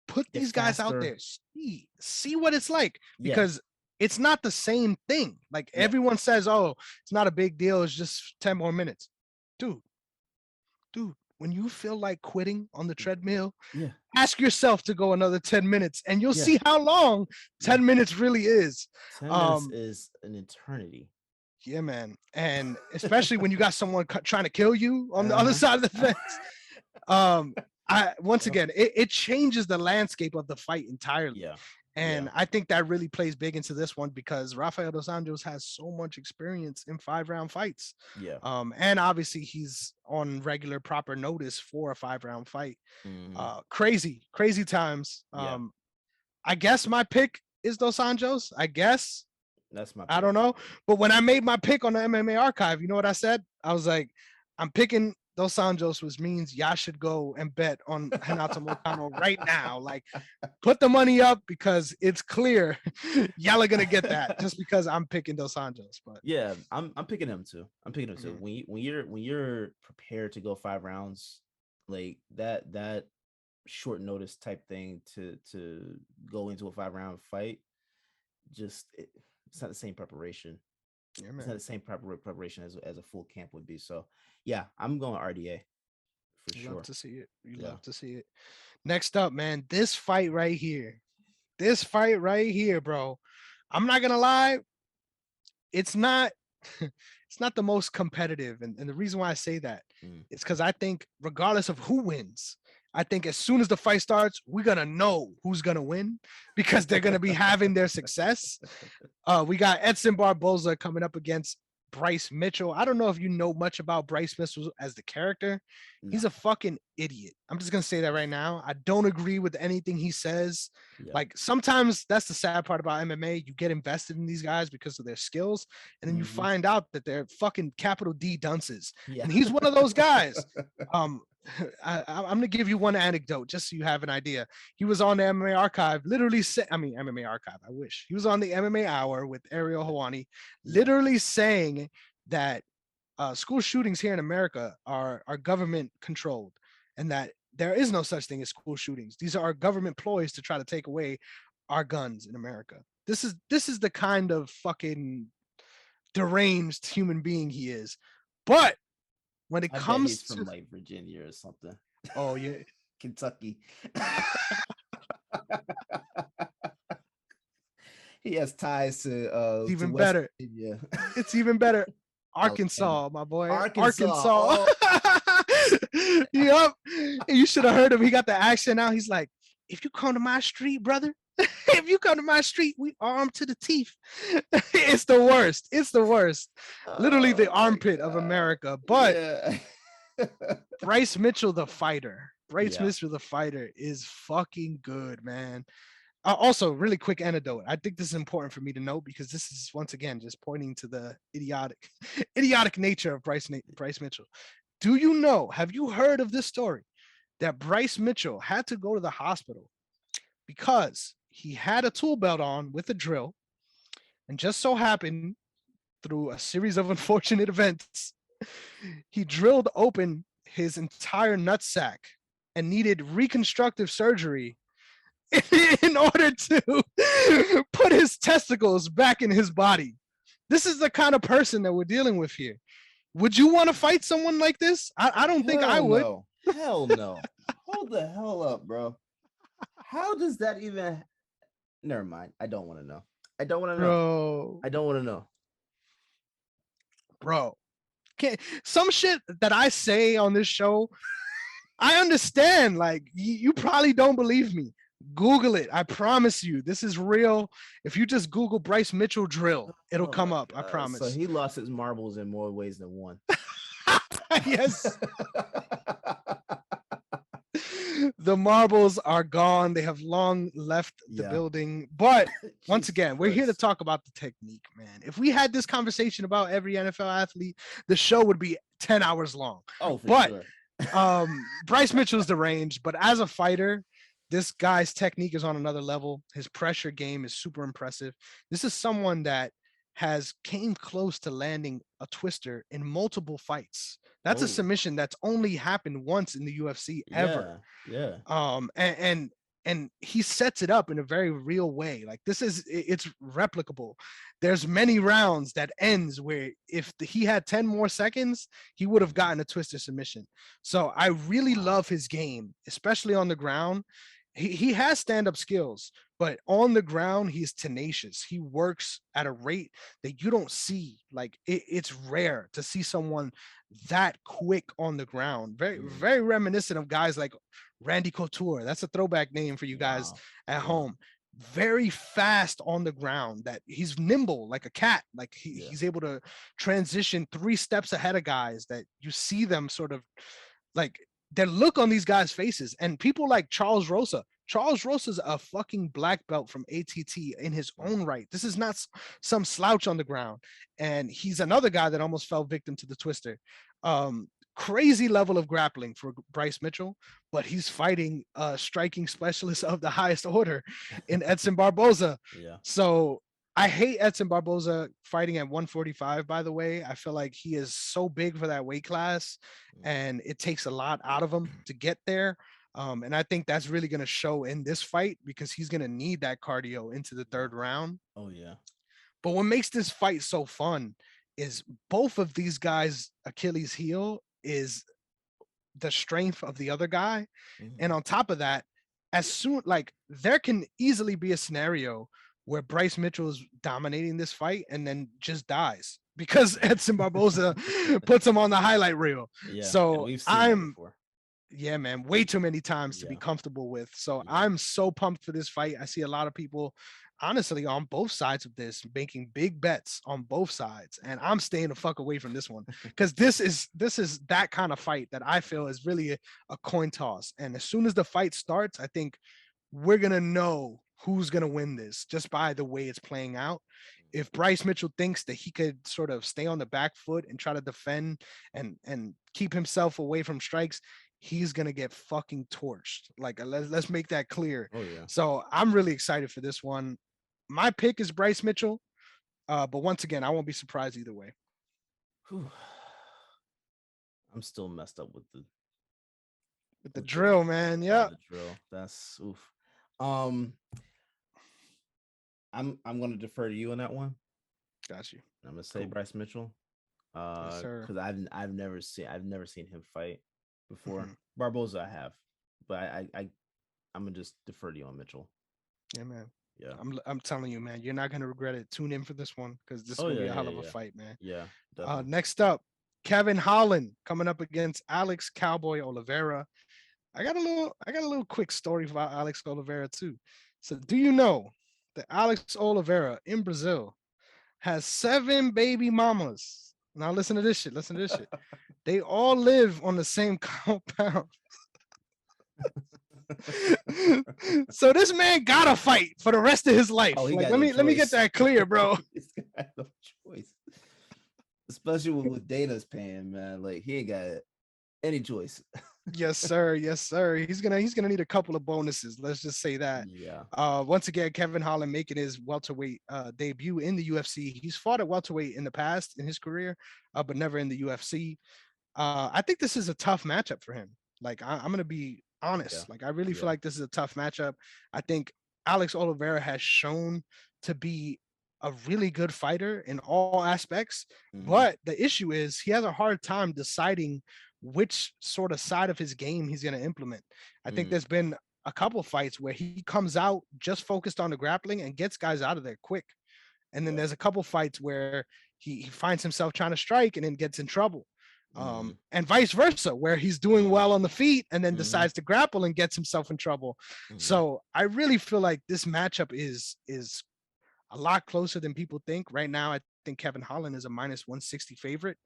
Speaker 1: Put
Speaker 2: get
Speaker 1: these guys out
Speaker 2: faster.
Speaker 1: there. See what it's like,
Speaker 2: Yeah,
Speaker 1: because it's not the same thing. Like
Speaker 2: yeah,
Speaker 1: everyone says, oh, it's not a big deal. It's just 10 more minutes. Dude, when you feel like quitting on the treadmill,
Speaker 2: yeah,
Speaker 1: ask yourself to go another 10 minutes, and you'll
Speaker 2: yeah,
Speaker 1: see how long
Speaker 2: yeah.
Speaker 1: 10 minutes really is.
Speaker 2: 10 minutes
Speaker 1: Um,
Speaker 2: is an eternity.
Speaker 1: yeah, man. And especially when you got someone trying to kill you on the other
Speaker 2: Uh-huh.
Speaker 1: side of the fence. Um, once
Speaker 2: Yeah,
Speaker 1: again, it changes the landscape of the fight entirely.
Speaker 2: yeah, yeah,
Speaker 1: And I think that really plays big into this one, because Rafael dos Anjos has so much experience in 5-round fights.
Speaker 2: yeah.
Speaker 1: And obviously he's on regular proper notice for a 5-round fight.
Speaker 2: Hmm.
Speaker 1: Crazy times.
Speaker 2: Yeah,
Speaker 1: I guess my pick is Dos Anjos. I guess.
Speaker 2: that's my
Speaker 1: I
Speaker 2: pick.
Speaker 1: don't know. But when I made my pick on the MMA archive, you know what I said? I was like, I'm picking Dos Anjos, which means y'all should go and bet on Renato Moicano right now. Like, put the money up, because it's clear y'all are gonna get that just because I'm picking Dos Anjos. But
Speaker 2: Yeah, I'm picking him too. I'm picking him too.
Speaker 1: mhm,
Speaker 2: When you're prepared to go 5 rounds, like that short notice type thing to go into a 5 round fight, it's not the same preparation.
Speaker 1: yeah,
Speaker 2: It's
Speaker 1: man.
Speaker 2: not the same preparation as a full camp would be. So yeah, I'm going RDA for
Speaker 1: You love
Speaker 2: sure.
Speaker 1: to see it. You
Speaker 2: Yeah.
Speaker 1: love to see it. Next up, man, this fight right here. This fight right here, bro. I'm not gonna lie, it's not it's not the most competitive. And the reason why I say that
Speaker 2: Mm.
Speaker 1: is because I think regardless of who wins, I think as soon as the fight starts, we're gonna know who's gonna win, because they're gonna be having their success. We got Edson Barboza coming up against Bryce Mitchell. I don't know if you know much about Bryce Mitchell as the character.
Speaker 2: No.
Speaker 1: He's a fucking idiot. I'm just gonna say that right now. I don't agree with anything he says.
Speaker 2: Yeah.
Speaker 1: Like sometimes that's the sad part about MMA. You get invested in these guys because of their skills, and then you
Speaker 2: Mhm.
Speaker 1: find out that they're fucking capital D dunces.
Speaker 2: Yeah.
Speaker 1: And he's one of those guys. Um, I'm gonna give you one anecdote just so you have an idea. He was on the MMA archive, literally. MMA archive. I wish he was on the MMA Hour with Ariel Hawani,
Speaker 2: Yeah.
Speaker 1: literally saying that school shootings here in America are government controlled, and that there is no such thing as school shootings. These are government ploys to try to take away our guns in America. This is the kind of fucking deranged human being he is. But when it
Speaker 2: I bet he's
Speaker 1: comes
Speaker 2: from
Speaker 1: to,
Speaker 2: like Virginia or something.
Speaker 1: oh yeah,
Speaker 2: Kentucky. He has ties
Speaker 1: it's
Speaker 2: to
Speaker 1: even
Speaker 2: West
Speaker 1: better.
Speaker 2: Virginia.
Speaker 1: It's even better.
Speaker 2: Alabama.
Speaker 1: Arkansas, my boy.
Speaker 2: Arkansas.
Speaker 1: Arkansas.
Speaker 2: Oh.
Speaker 1: Yup. You should have heard him. He got the accent now. He's like, if you come to my street, brother, if you come to my street, we armed to the teeth. It's the worst. It's the worst. Literally the
Speaker 2: Oh my
Speaker 1: armpit of
Speaker 2: God.
Speaker 1: America. But
Speaker 2: Yeah.
Speaker 1: Bryce Mitchell, the fighter. Bryce
Speaker 2: Yeah.
Speaker 1: Mitchell, the fighter, is fucking good, man. Also, really quick anecdote. I think this is important for me to note because this is once again just pointing to the idiotic nature of Bryce Mitchell. Do you know? Have you heard of this story that Bryce Mitchell had to go to the hospital because he had a tool belt on with a drill, and just so happened through a series of unfortunate events, he drilled open his entire nutsack and needed reconstructive surgery in order to put his testicles back in his body. This is the kind of person that we're dealing with here. Would you want to fight someone like this? I don't think I
Speaker 2: Hell
Speaker 1: would.
Speaker 2: no. Hell no. Hold the hell up, bro. How does that even? Never mind. I don't want to know. I don't want to know.
Speaker 1: Bro,
Speaker 2: I don't want to know.
Speaker 1: bro. Some shit that I say on this show, I understand. Like, you probably don't believe me. Google it. I promise you, this is real. If you just Google Bryce Mitchell drill, it'll
Speaker 2: Oh
Speaker 1: come
Speaker 2: my
Speaker 1: up. I
Speaker 2: God.
Speaker 1: promise.
Speaker 2: So he lost his marbles in more ways than one.
Speaker 1: Yes. The marbles are gone. They have long left the
Speaker 2: Yeah.
Speaker 1: building. But once
Speaker 2: Jesus
Speaker 1: again, we're here to
Speaker 2: Christ.
Speaker 1: talk about the technique, man. If we had this conversation about every NFL athlete, the show would be 10 hours long.
Speaker 2: Oh, for
Speaker 1: But
Speaker 2: sure.
Speaker 1: Bryce Mitchell's the range, but as a fighter, this guy's technique is on another level. His pressure game is super impressive. This is someone that has came close to landing a twister in multiple fights. That's a
Speaker 2: Oh,
Speaker 1: submission that's only happened once in the UFC ever.
Speaker 2: yeah.
Speaker 1: And he sets it up in a very real way. Like, this is it's replicable. There's many rounds that ends where if he had 10 more seconds, he would have gotten a twister submission. So I really
Speaker 2: Wow.
Speaker 1: love his game, especially on the ground. He has stand-up skills, but on the ground, he's tenacious. He works at a rate that you don't see. Like, it's rare to see someone that quick on the ground. Very,
Speaker 2: Mm.
Speaker 1: very reminiscent of guys like Randy Couture. That's a throwback name for you guys
Speaker 2: Wow.
Speaker 1: at
Speaker 2: Yeah.
Speaker 1: home. Very fast on the ground, that he's nimble like a cat. Like,
Speaker 2: Yeah.
Speaker 1: he's able to transition 3 steps ahead of guys, that you see them sort of like their look on these guys' faces. And people like Charles Rosa. Charles Rosa's a fucking black belt from ATT in his own right. This is not some slouch on the ground. And he's another guy that almost fell victim to the twister. Crazy level of grappling for Bryce Mitchell, but he's fighting a striking specialist of the highest order in Edson Barboza.
Speaker 2: Yeah.
Speaker 1: So I hate Edson Barboza fighting at 145, by the way. I feel like he is so big for that weight class, and it takes a lot out of him to get there. And I think that's really going to show in this fight because he's going to need that cardio into the third round.
Speaker 2: Oh, yeah.
Speaker 1: But what makes this fight so fun is both of these guys' Achilles heel is the strength of the other guy. And on top of that, as soon like there can easily be a scenario where Bryce Mitchell is dominating this fight and then just dies because Edson Barboza puts him on the highlight reel.
Speaker 2: Yeah.
Speaker 1: So
Speaker 2: we've seen that before.
Speaker 1: Yeah, man, way too many times to be comfortable with. So I'm so pumped for this fight. I see a lot of people, honestly, on both sides of this, making big bets on both sides, and I'm staying the fuck away from this one because this is that kind of fight that I feel is really a coin toss. And as soon as the fight starts, I think we're gonna know who's gonna win this just by the way it's playing out. If Bryce Mitchell thinks that he could sort of stay on the back foot and try to defend and keep himself away from strikes, he's gonna get fucking torched. Like, let's make that clear.
Speaker 2: Oh, yeah.
Speaker 1: So I'm really excited for this one. My pick is Bryce Mitchell, but once again, I won't be surprised either way.
Speaker 2: Whew. I'm still messed up with
Speaker 1: the drill, man. Yeah,
Speaker 2: the drill. That's oof. I'm gonna defer to you on that one.
Speaker 1: Got you.
Speaker 2: I'm gonna say
Speaker 1: Cool.
Speaker 2: Bryce Mitchell.
Speaker 1: Yes, sir.
Speaker 2: Because I've never seen him fight before.
Speaker 1: Mhm.
Speaker 2: Barboza I have, but I'm gonna just defer to you on Mitchell.
Speaker 1: Yeah, man.
Speaker 2: Yeah.
Speaker 1: I'm telling you, man, you're not gonna regret it. Tune in for this one because this is
Speaker 2: Oh,
Speaker 1: gonna be
Speaker 2: yeah,
Speaker 1: a hell
Speaker 2: yeah,
Speaker 1: of a
Speaker 2: yeah.
Speaker 1: fight, man.
Speaker 2: Yeah. Definitely.
Speaker 1: Next up, Kevin Holland coming up against Alex Cowboy Oliveira. I got a little quick story about Alex Oliveira too. So do you know that Alex Oliveira in Brazil has 7 baby mamas? Now listen to this shit. Listen to this shit. They all live on the same compound. So this man gotta fight for the rest of his life.
Speaker 2: Oh, he
Speaker 1: Like,
Speaker 2: got
Speaker 1: let
Speaker 2: no
Speaker 1: me get
Speaker 2: choice.
Speaker 1: that clear, bro.
Speaker 2: He's got no choice. Especially with Data's paying, man. Like he ain't got any choice.
Speaker 1: Yes, sir. Yes, sir. He's gonna need a couple of bonuses. Let's just say that.
Speaker 2: Yeah.
Speaker 1: Once again, Kevin Holland making his welterweight debut in the UFC. He's fought at welterweight in the past in his career, but never in the UFC. I think this is a tough matchup for him. Like I'm gonna be honest.
Speaker 2: Yeah.
Speaker 1: Like I really feel
Speaker 2: Yeah.
Speaker 1: like this is a tough matchup. I think Alex Oliveira has shown to be a really good fighter in all aspects, but the issue is he has a hard time deciding which sort of side of his game he's going to implement. I think there's been a couple fights where he comes out just focused on the grappling and gets guys out of there quick. And then there's a couple fights where he finds himself trying to strike and then gets in trouble. And vice versa, where he's doing well on the feet and then decides to grapple and gets himself in trouble. So I really feel like this matchup is a lot closer than people think. Right now, I think Kevin Holland is a minus 160 favorite.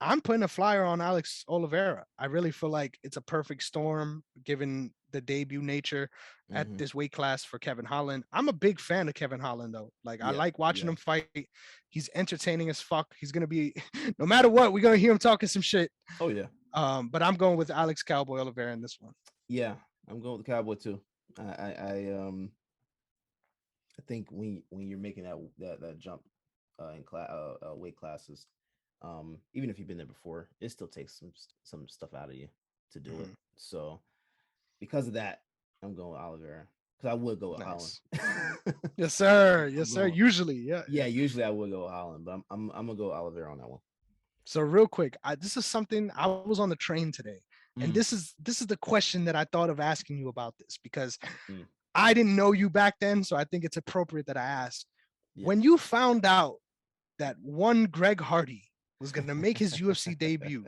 Speaker 1: I'm putting a flyer on Alex Oliveira. I really feel like it's a perfect storm given the debut nature at this weight class for Kevin Holland. I'm a big fan of Kevin Holland though. Like I like watching him fight. He's entertaining as fuck. He's gonna be no matter what, we're gonna hear him talking some shit.
Speaker 2: Oh yeah.
Speaker 1: But I'm going with Alex Cowboy Oliveira in this one.
Speaker 2: Yeah, I'm going with the Cowboy too. I think when you're making that jump in weight classes, even if you've been there before, it still takes some stuff out of you to do it. So because of that, I'm going with Oliveira because I would go with Holland.
Speaker 1: Yes, sir. Yes, sir. Usually,
Speaker 2: yeah. Usually I would go with Holland, but I'm gonna go with Oliveira on that one.
Speaker 1: So real quick, this is something I was on the train today, and this is the question that I thought of asking you about this because I didn't know you back then, so I think it's appropriate that I ask. Yeah. When you found out that one Greg Hardy was going to make his UFC debut,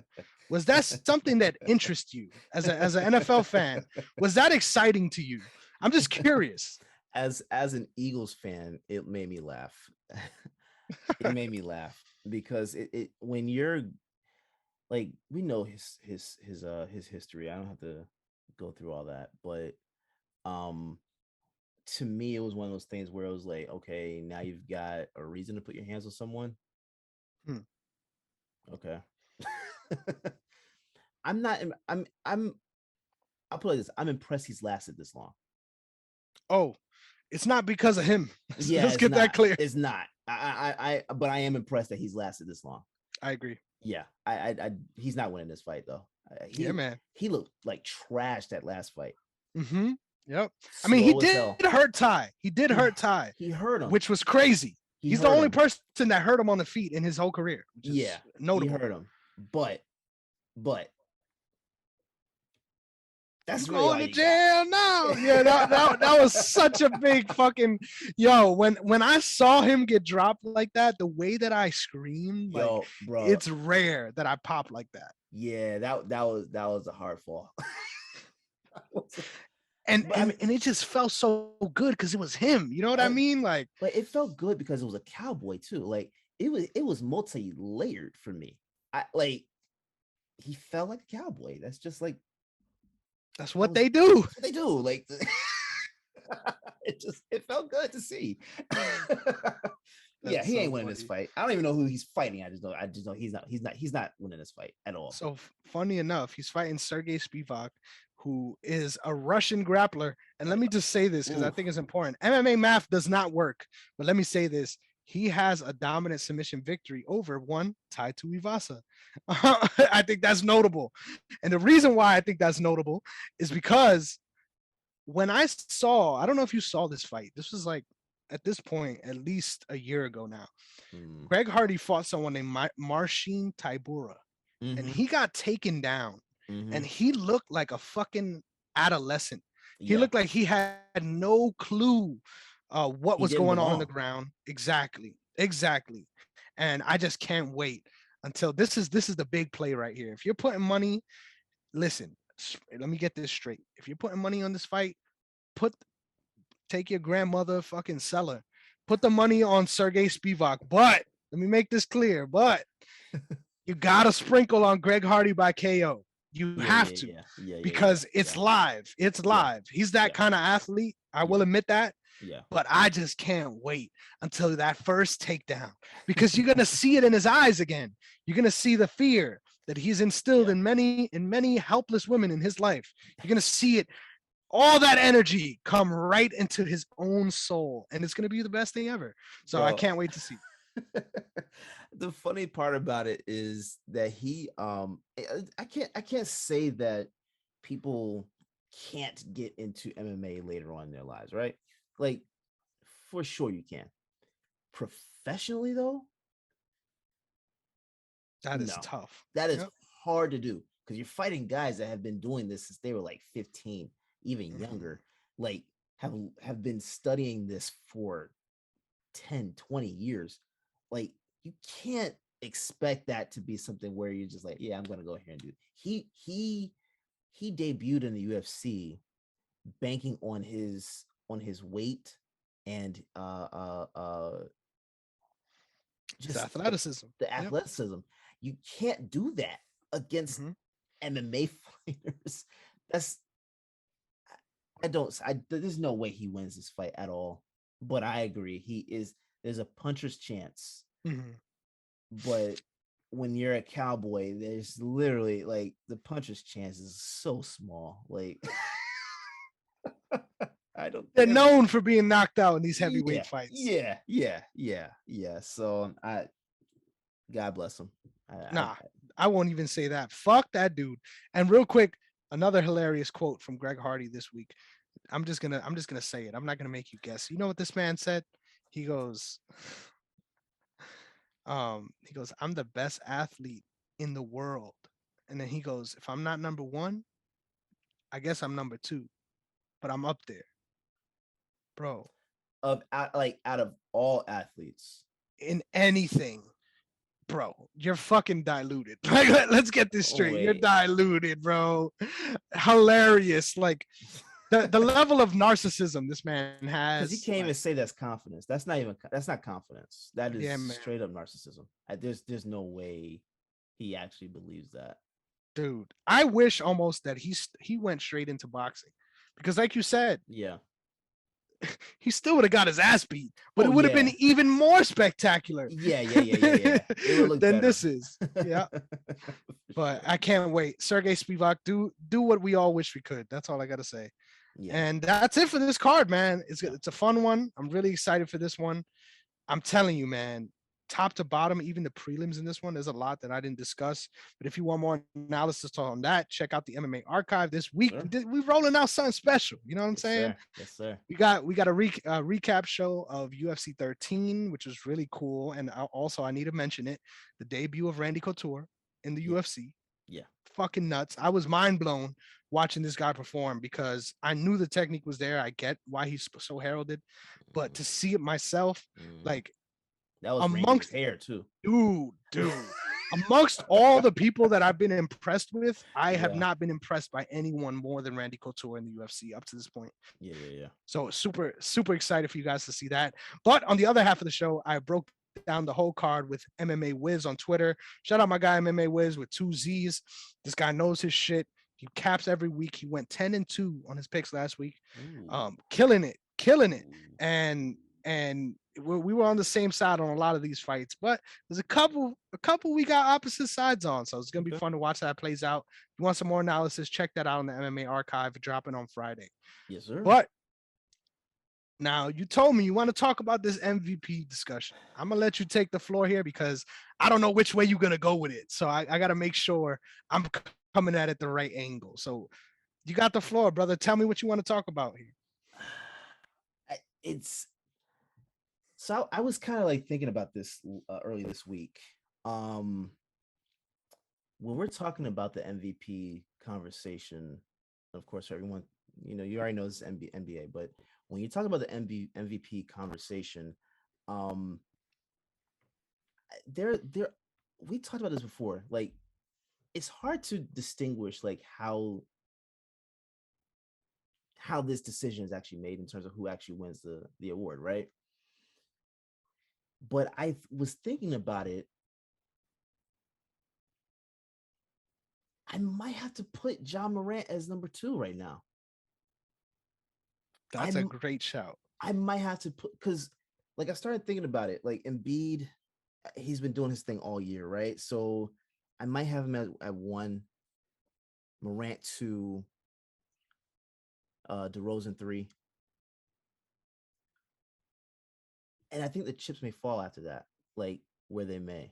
Speaker 1: was that something that interests you as an NFL fan? Was that exciting to you? I'm just curious.
Speaker 2: As an Eagles fan, it made me laugh. It made me laugh because it when you're like, we know his history. I don't have to go through all that, but to me, it was one of those things where it was like, okay, now you've got a reason to put your hands on someone. Okay. I'll put it like this. I'm impressed he's lasted this long.
Speaker 1: Oh, it's not because of him.
Speaker 2: Yeah,
Speaker 1: let's get that clear.
Speaker 2: It's not. But I am impressed that he's lasted this long.
Speaker 1: I agree.
Speaker 2: Yeah, he's not winning this fight though.
Speaker 1: Yeah, man.
Speaker 2: He looked like trash that last fight.
Speaker 1: Yep. I mean, he did hurt Ty. He did hurt Ty.
Speaker 2: He hurt him,
Speaker 1: which was crazy. He's the only person that hurt him on the feet in his whole career.
Speaker 2: Yeah, notable. He hurt him, but
Speaker 1: that's really going to jail now. Yeah, that was such a big fucking When I saw him get dropped like that, the way that I screamed, bro, it's rare that I pop like that.
Speaker 2: Yeah, that was a hard fall.
Speaker 1: And it just felt so good because it was him. You know what I mean? Like,
Speaker 2: but it felt good because it was a cowboy too. Like it was multi-layered for me. He felt like a cowboy. That's just like
Speaker 1: what they do.
Speaker 2: What they do. Like it felt good to see. Yeah, he ain't winning this fight. I don't even know who he's fighting. I just know he's not winning this fight at all.
Speaker 1: So funny enough, he's fighting Sergey Spivak, who is a Russian grappler. And let me just say this because I think it's important. MMA math does not work, but let me say this. He has a dominant submission victory over one Tai Tuivasa. I think that's notable. And the reason why I think that's notable is because when I don't know if you saw this fight. This was like, at this point, at least a year ago now. Greg Hardy fought someone named Marcin Tybura, and he got taken down. And he looked like a fucking adolescent. He looked like he had no clue what was going on the ground. Exactly. And I just can't wait until this is the big play right here. If you're putting money, listen, let me get this straight. If you're putting money on this fight, put take your grandmother, fucking sell her. Put the money on Sergey Spivak. But let me make this clear. But you gotta sprinkle on Greg Hardy by KO. You have to because it's live. It's live. He's that kind of athlete. I will admit that.
Speaker 2: Yeah.
Speaker 1: But I just can't wait until that first takedown because you're gonna see it in his eyes again. You're gonna see the fear that he's instilled in many helpless women in his life. You're gonna see it, all that energy come right into his own soul, and it's gonna be the best thing ever. So I can't wait to see.
Speaker 2: The funny part about it is that he I can't say that people can't get into MMA later on in their lives, right? Like, for sure you can. Professionally though,
Speaker 1: that is tough.
Speaker 2: That is hard to do because you're fighting guys that have been doing this since they were like 15, even younger, like have been studying this for 10, 20 years. Like, you can't expect that to be something where you're just like, yeah, I'm gonna go here and do it. He debuted in the UFC banking on his weight and
Speaker 1: just athleticism.
Speaker 2: The athleticism. You can't do that against MMA fighters. There's no way he wins this fight at all. But I agree. There's a puncher's chance. But when you're a cowboy, there's literally like the puncher's chance is so small. Like,
Speaker 1: they're known for being knocked out in these heavyweight fights.
Speaker 2: Yeah. So God bless him.
Speaker 1: I won't even say that. Fuck that dude. And real quick, another hilarious quote from Greg Hardy this week. I'm just gonna say it. I'm not gonna make you guess. You know what this man said? He goes, I'm the best athlete in the world. And then he goes, if I'm not number one, I guess I'm number two, but I'm up there. Bro.
Speaker 2: Out of all athletes.
Speaker 1: In anything. Bro, you're fucking diluted. Like, let's get this straight. You're diluted, bro. Hilarious. Like, the level of narcissism this man has.
Speaker 2: Because he can't even say that's confidence. That's not confidence. That is straight up narcissism. There's no way he actually believes that.
Speaker 1: Dude, I wish almost that he went straight into boxing. Because like you said, he still would have got his ass beat, but it would have been even more spectacular.
Speaker 2: Yeah.
Speaker 1: Than this is. Yeah. But I can't wait. Sergey Spivak, do what we all wish we could. That's all I gotta say. Yeah. And that's it for this card, man. It's a fun one. I'm really excited for this one. I'm telling you, man, top to bottom, even the prelims in this one, there's a lot that I didn't discuss. But if you want more analysis on that, check out the MMA archive this week. Sure. We're rolling out something special. You know what I'm saying?
Speaker 2: Yes, sir.
Speaker 1: We got a recap show of UFC 13, which was really cool. And also, I need to mention it, the debut of Randy Couture in the UFC.
Speaker 2: Yeah.
Speaker 1: Fucking nuts. I was mind blown watching this guy perform because I knew the technique was there. I get why he's so heralded, but to see it myself, like,
Speaker 2: that was amongst hair too.
Speaker 1: Dude. Amongst all the people that I've been impressed with, I have not been impressed by anyone more than Randy Couture in the UFC up to this point.
Speaker 2: Yeah.
Speaker 1: So super, super excited for you guys to see that. But on the other half of the show, I broke down the whole card with MMA Wiz on Twitter. Shout out my guy MMA Wiz with 2 Z's. This guy knows his shit. He caps every week. He went 10-2 on his picks last week. Killing it. And we were on the same side on a lot of these fights, but there's a couple we got opposite sides on. So it's gonna be fun to watch how that plays out. If you want some more analysis, check that out on the MMA archive, dropping on Friday.
Speaker 2: Yes, sir.
Speaker 1: But now you told me you want to talk about this MVP discussion. I'm gonna let you take the floor here because I don't know which way you're gonna go with it. So I gotta make sure I'm coming at it the right angle. So you got the floor, brother. Tell me what you want to talk about here.
Speaker 2: So I was kind of like thinking about this early this week. When we're talking about the MVP conversation, of course, everyone, you already know this is NBA, but when you talk about the MVP conversation, we talked about this before. Like, it's hard to distinguish like how how this decision is actually made in terms of who actually wins the award, right? But I was thinking about it. I might have to put John Morant as number 2 right now.
Speaker 1: That's a great shout.
Speaker 2: I might have to put, because like I started thinking about it, like Embiid, he's been doing his thing all year, right? So I might have him at 1, Morant 2, DeRozan 3. And I think the chips may fall after that, like where they may.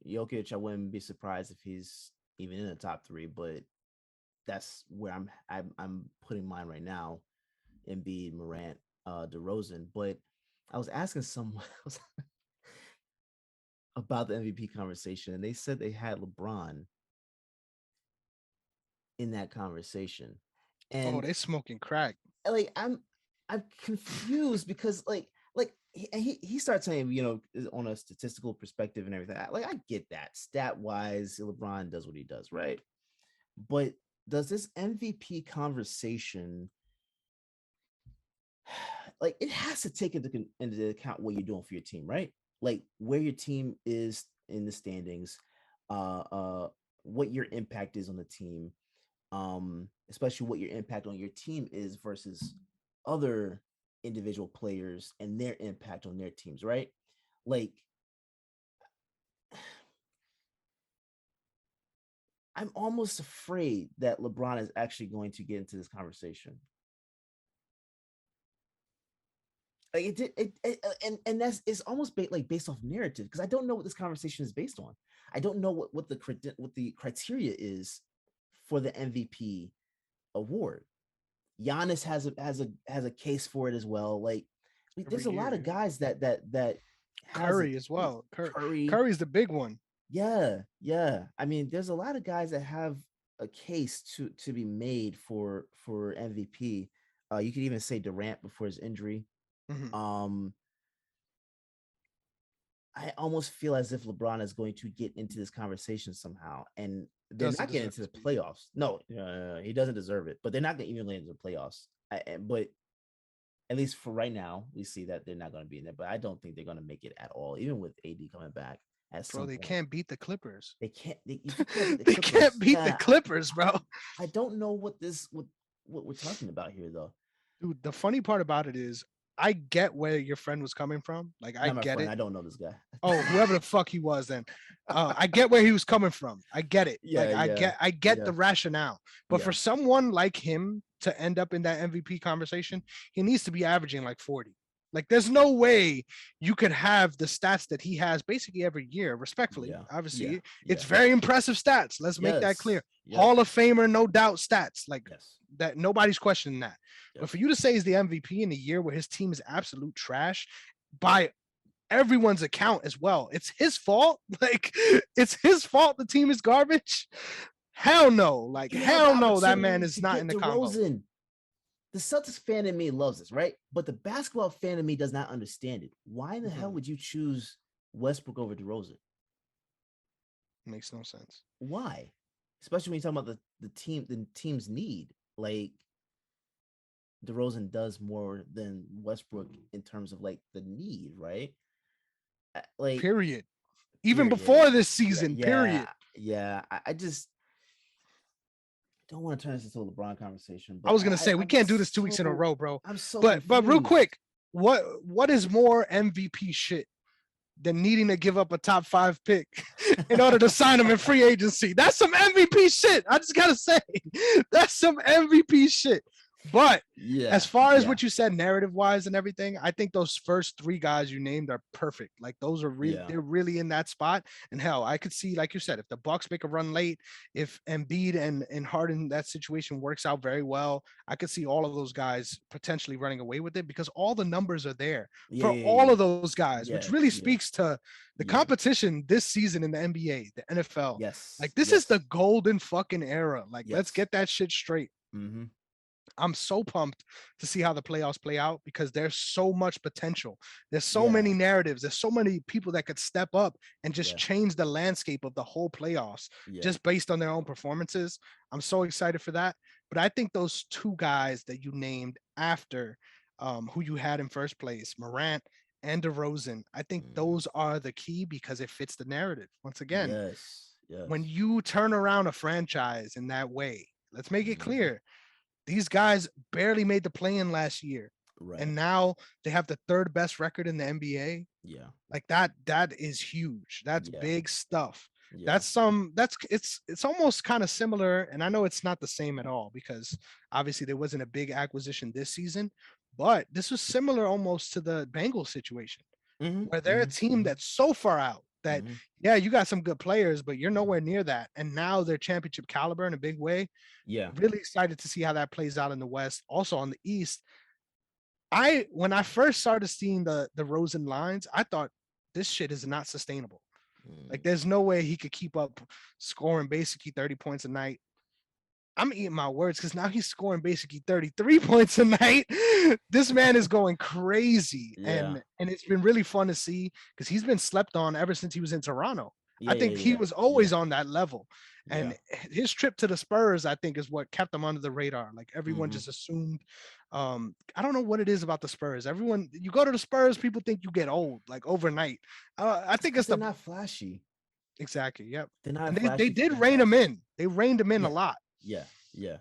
Speaker 2: Jokic, I wouldn't be surprised if he's even in the top 3, but that's where I'm putting mine right now. Embiid, Morant, DeRozan. But I was asking someone about the MVP conversation, and they said they had LeBron in that conversation. And
Speaker 1: they smoking crack.
Speaker 2: Like I'm confused because like he starts saying, you know, on a statistical perspective and everything. I get that. Stat wise, LeBron does what he does, right? But does this MVP conversation, like, it has to take into account what you're doing for your team, right? Like where your team is in the standings, what your impact is on the team, especially what your impact on your team is versus other individual players and their impact on their teams, right? Like, I'm almost afraid that LeBron is actually going to get into this conversation. Like and that's, it's almost based off narrative, because I don't know what this conversation is based on. I don't know what the criteria is for the MVP award. Giannis has a case for it as well. Like, there's a lot of guys that
Speaker 1: Curry as well. Curry's the big one.
Speaker 2: Yeah. I mean, there's a lot of guys that have a case to be made for MVP. You could even say Durant before his injury. Mm-hmm. I almost feel as if LeBron is going to get into this conversation somehow, and they're not getting into the playoffs. No, he doesn't deserve it, but they're not going to even land into the playoffs. But at least for right now, we see that they're not going to be in there. But I don't think they're going to make it at all, even with AD coming back.
Speaker 1: Bro, they can't beat the Clippers.
Speaker 2: They can't. They
Speaker 1: can't beat the Clippers, bro.
Speaker 2: I don't know what we're talking about here, though.
Speaker 1: Dude, the funny part about it is, I get where your friend was coming from. Like, I get it.
Speaker 2: I don't know this guy.
Speaker 1: Oh, whoever the fuck he was then. I get where he was coming from. I get it. Yeah, like, I get the rationale. But for someone like him to end up in that MVP conversation, he needs to be averaging like 40. Like, there's no way you could have the stats that he has basically every year, respectfully. Obviously, it's very impressive stats. Let's make that clear. Hall of Famer, no doubt stats. Like, that nobody's questioning that. But for you to say he's the MVP in a year where his team is absolute trash by everyone's account as well, it's his fault. Like, it's his fault the team is garbage. Hell no. Like, hell no, that man is not in the combo.
Speaker 2: The Celtics fan in me loves this, right? But the basketball fan in me does not understand it. Why in the hell would you choose Westbrook over DeRozan?
Speaker 1: Makes no sense.
Speaker 2: Why? Especially when you talk about the team's need. Like, DeRozan does more than Westbrook in terms of like the need, right? Like,
Speaker 1: period. Even before this season, period.
Speaker 2: Yeah. I just don't want to turn this into a LeBron conversation. But
Speaker 1: I was gonna say we can't do this 2 weeks in a row, bro.
Speaker 2: I'm so
Speaker 1: but real quick, what is more MVP shit than needing to give up a top 5 pick in order to sign him in free agency? That's some MVP shit. I just gotta say, that's some MVP shit. But as far as what you said, narrative wise and everything, I think those first 3 guys you named are perfect. Like, those are really, they're really in that spot. And hell, I could see, like you said, if the Bucks make a run late, if Embiid and Harden, that situation works out very well, I could see all of those guys potentially running away with it, because all the numbers are there for all of those guys, which really speaks to the competition this season in the NBA, the NFL. Like, this is the golden fucking era. Like, let's get that shit straight. I'm so pumped to see how the playoffs play out because there's so much potential. There's so
Speaker 2: Yeah,
Speaker 1: many narratives. There's so many people that could step up and just
Speaker 2: yeah,
Speaker 1: change the landscape of the whole playoffs
Speaker 2: yeah.
Speaker 1: just based on their own performances. I'm so excited for that. But I think those two guys that you named after who you had in first place, Morant and DeRozan, I think
Speaker 2: Mm.
Speaker 1: those are the key because it fits the narrative. Once again,
Speaker 2: Yes,
Speaker 1: when
Speaker 2: yes.
Speaker 1: you turn around a franchise in that way, let's make it
Speaker 2: Hmm.
Speaker 1: clear these guys barely made the play-in last year,
Speaker 2: Right.
Speaker 1: and now they have the third best record in the NBA.
Speaker 2: Yeah,
Speaker 1: Like that is huge. That's
Speaker 2: yeah,
Speaker 1: big stuff.
Speaker 2: yeah.
Speaker 1: That's almost kind of similar, and I know it's not the same at all because obviously there wasn't a big acquisition this season, but this was similar almost to the Bengals situation
Speaker 2: Hmm.
Speaker 1: where they're a
Speaker 2: Hmm.
Speaker 1: team
Speaker 2: Hmm.
Speaker 1: that's so far out that
Speaker 2: Hmm.
Speaker 1: yeah, you got some good players, but you're nowhere near that. And now they're championship caliber in a big way.
Speaker 2: Yeah.
Speaker 1: Really excited to see how that plays out in the West. Also on the East, I when I first started seeing the Rosen lines, I thought this shit is not sustainable. Like
Speaker 2: Mm.
Speaker 1: there's no way he could keep up scoring basically 30 points a night. I'm eating my words because now he's scoring basically 33 points a night. This man is going crazy.
Speaker 2: Yeah.
Speaker 1: And it's been really fun to see because he's been slept on ever since he was in Toronto. I
Speaker 2: Yeah. Yeah.
Speaker 1: think he
Speaker 2: Yeah.
Speaker 1: was
Speaker 2: Yeah.
Speaker 1: always on that level.
Speaker 2: Yeah.
Speaker 1: And his trip to the Spurs, I think, is what kept him under the radar. Like everyone
Speaker 2: Hmm.
Speaker 1: just assumed. I don't know what it is about the Spurs. Everyone, you go to the Spurs, people think you get old like overnight. I
Speaker 2: It's
Speaker 1: think
Speaker 2: because
Speaker 1: it's
Speaker 2: they're
Speaker 1: the
Speaker 2: not flashy.
Speaker 1: exactly, yep.
Speaker 2: They're not a
Speaker 1: And they
Speaker 2: flashy
Speaker 1: did rein him
Speaker 2: franchise.
Speaker 1: in. They reined him in a
Speaker 2: Yeah.
Speaker 1: lot.
Speaker 2: Yeah. Yeah.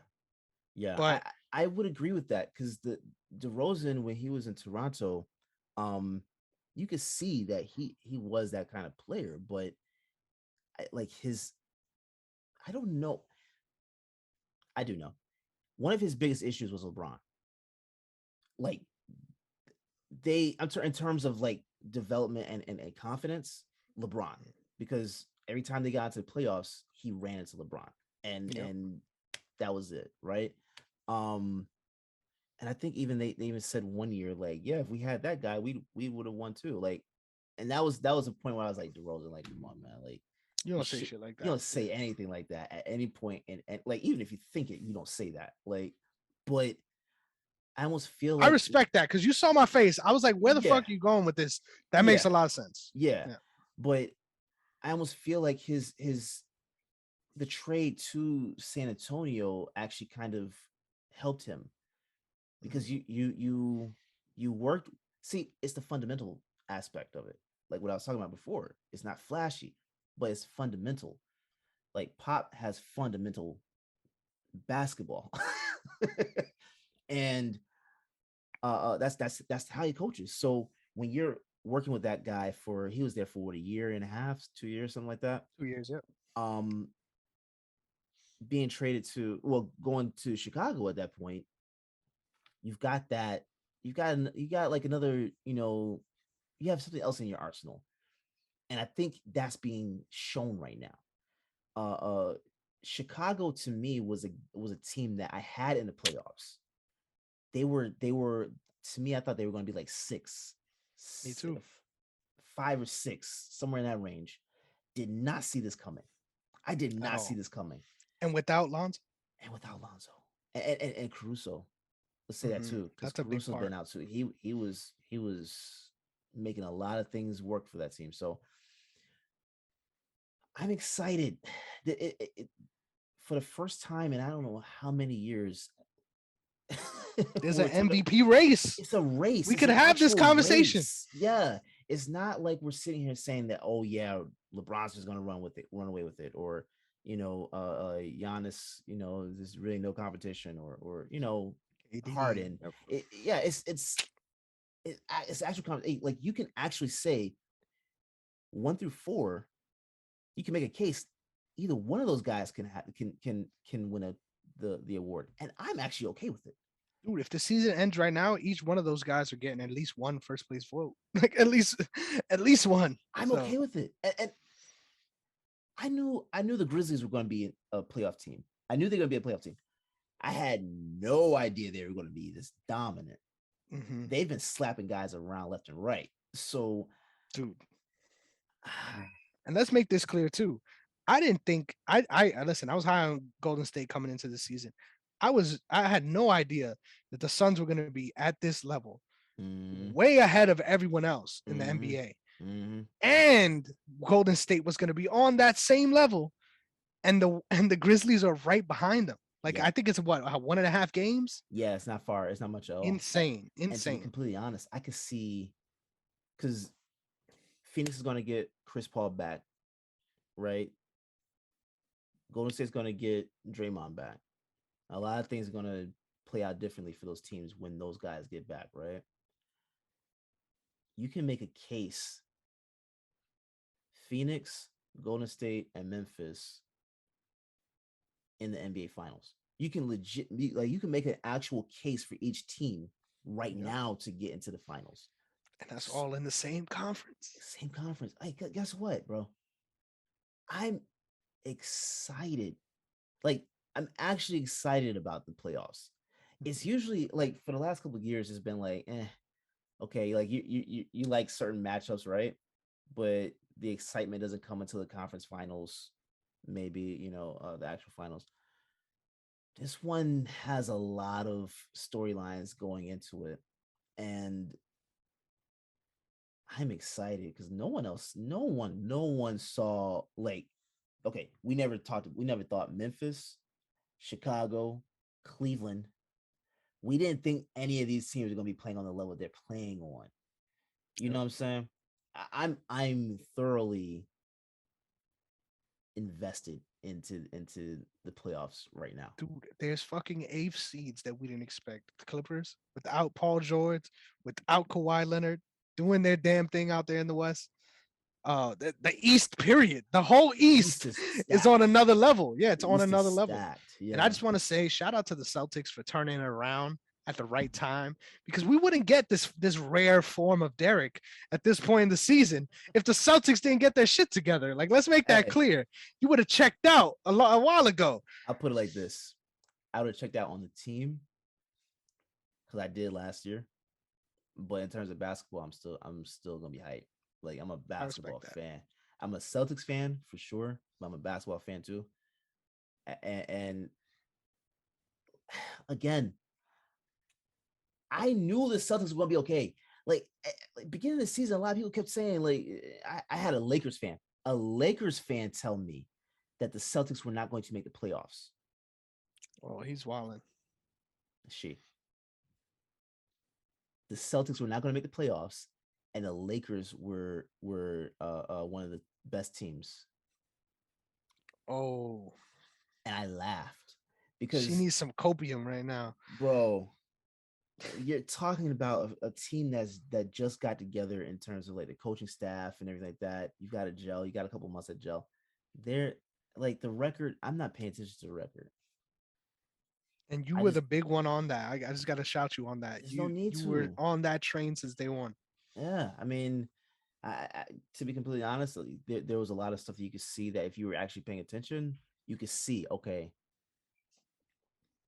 Speaker 2: Yeah. I
Speaker 1: But
Speaker 2: I I would agree with that because the DeRozan when he was in Toronto, um, you could see that he was that kind of player, but like his I don't know. I do know. One of his biggest issues was LeBron. Like in terms of like development and confidence, LeBron, because every time they got into the playoffs, he ran into LeBron,
Speaker 1: yep.
Speaker 2: and that was it, right? Um, and I think even they even said one year, like, yeah, if we had that guy, we would have won too. Like, and that was a point where I was like, DeRozan, like, come on, man, like,
Speaker 1: You
Speaker 2: you
Speaker 1: don't say
Speaker 2: should
Speaker 1: shit like
Speaker 2: you
Speaker 1: that.
Speaker 2: don't
Speaker 1: Yeah.
Speaker 2: say anything like that at any point, and like even if you think it, you don't say that, like, but I almost feel
Speaker 1: I
Speaker 2: like,
Speaker 1: respect that because you saw my face. I was like, where the
Speaker 2: yeah,
Speaker 1: fuck are you going with this? That makes
Speaker 2: yeah,
Speaker 1: a lot of sense.
Speaker 2: yeah,
Speaker 1: Yeah.
Speaker 2: but I almost feel like his the trade to San Antonio actually kind of helped him
Speaker 1: Mhm.
Speaker 2: because you worked. See, it's the fundamental aspect of it. Like what I was talking about before, it's not flashy, but it's fundamental. Like Pop has fundamental basketball, and that's how he coaches. So when you're working with that guy for he was there for what a year and a half, 2 years, something like that.
Speaker 1: 2 years. Yep.
Speaker 2: Um, being traded to going to Chicago at that point, you've got that you got like another you have something else in your arsenal, and I think that's being shown right now. Uh, Chicago to me was a team that I had in the playoffs. They were to me I thought they were going to be like
Speaker 1: Me too.
Speaker 2: 5 or 6 somewhere in that range. Did not see this coming. I did
Speaker 1: At
Speaker 2: not see
Speaker 1: all.
Speaker 2: this coming,
Speaker 1: And without Lonzo,
Speaker 2: and without Lonzo and Caruso. Let's say that too, because
Speaker 1: that's a big
Speaker 2: Caruso's been
Speaker 1: part.
Speaker 2: out too. He was making a lot of things work for that team. So I'm excited. For the first time in I don't know how many years,
Speaker 1: There's an
Speaker 2: we're talking.
Speaker 1: MVP race.
Speaker 2: It's a race.
Speaker 1: We
Speaker 2: It's
Speaker 1: could
Speaker 2: an
Speaker 1: have this
Speaker 2: actual
Speaker 1: conversation.
Speaker 2: race. Yeah, it's not like we're sitting here saying that. Oh yeah, LeBron's just gonna run away with it, or Giannis. There's really no competition, or
Speaker 1: ADD.
Speaker 2: Harden.
Speaker 1: Yep.
Speaker 2: Yeah, it's actual like you can actually say 1 through 4. You can make a case. Either one of those guys can win the award, and I'm actually okay with it.
Speaker 1: Dude, if the season ends right now, each one of those guys are getting at least one first place vote. Like at least one.
Speaker 2: I'm
Speaker 1: So
Speaker 2: okay with it, and I knew the Grizzlies were going to be a playoff team. I knew they were going to be a playoff team. I had no idea they were going to be this dominant.
Speaker 1: mhm.
Speaker 2: They've been slapping guys around left and right. So,
Speaker 1: Dude. And let's make this clear too. I didn't think I listen, I was high on Golden State coming into the season. I had no idea that the Suns were going to be at this level,
Speaker 2: Mm-hmm.
Speaker 1: way ahead of everyone else in the
Speaker 2: Mm-hmm.
Speaker 1: NBA.
Speaker 2: Mm-hmm.
Speaker 1: And Golden State was going to be on that same level, and the Grizzlies are right behind them. Like
Speaker 2: Yeah.
Speaker 1: I think it's what 1.5 games.
Speaker 2: Yeah, it's not far. It's not much at all.
Speaker 1: Insane,
Speaker 2: And to be
Speaker 1: insane.
Speaker 2: completely honest, I could see because Phoenix is going to get Chris Paul back, right? Golden State's going to get Draymond back. A lot of things are going to play out differently for those teams when those guys get back, right? You can make a case. Phoenix, Golden State, and Memphis in the NBA Finals. You can you can make an actual case for each team right now to get into the finals.
Speaker 1: And that's all in the same conference.
Speaker 2: Same conference. Hey, guess what, bro? I'm excited. Like, I'm actually excited about the playoffs. It's usually like for the last couple of years, it's been like, okay, like you like certain matchups, right? But the excitement doesn't come until the conference finals, maybe the actual finals. This one has a lot of storylines going into it, and I'm excited because no one saw, like, okay, we never thought Memphis, Chicago, Cleveland. We didn't think any of these teams are going to be playing on the level they're playing on. You know what I'm saying? I'm thoroughly invested into the playoffs right now.
Speaker 1: Dude, there's fucking 8 seeds that we didn't expect. The Clippers, without Paul George, without Kawhi Leonard, doing their damn thing out there in the West. The East, period. The whole East is on another level. Yeah, it's on another level.
Speaker 2: Yeah.
Speaker 1: And I just want to say shout out to the Celtics for turning it around at the right time, because we wouldn't get this rare form of Derrick at this point in the season if the Celtics didn't get their shit together. Like, let's make that clear. You would have checked out a while ago.
Speaker 2: I'll put it like this. I would have checked out on the team because I did last year. But in terms of basketball, I'm still gonna be hyped. Like, I'm a basketball fan. I'm a Celtics fan for sure, but I'm a basketball fan too. And again, I knew the Celtics were going to be okay. Like, beginning of the season, a lot of people kept saying, like, I had a Lakers fan tell me that the Celtics were not going to make the playoffs.
Speaker 1: Oh, he's wilding.
Speaker 2: The Celtics were not going to make the playoffs, and the Lakers were one of the best teams.
Speaker 1: Oh.
Speaker 2: And I laughed because
Speaker 1: she needs some copium right now,
Speaker 2: bro. You're talking about a team that just got together in terms of like the coaching staff and everything like that. You got to gel. You got a couple months of gel. They're like the record. I'm not paying attention to the record.
Speaker 1: And you were the big one on that. I just got to shout you on that. You were on that train since day one.
Speaker 2: Yeah, I mean, to be completely honest, there was a lot of stuff that you could see that if you were actually paying attention, you could see, okay,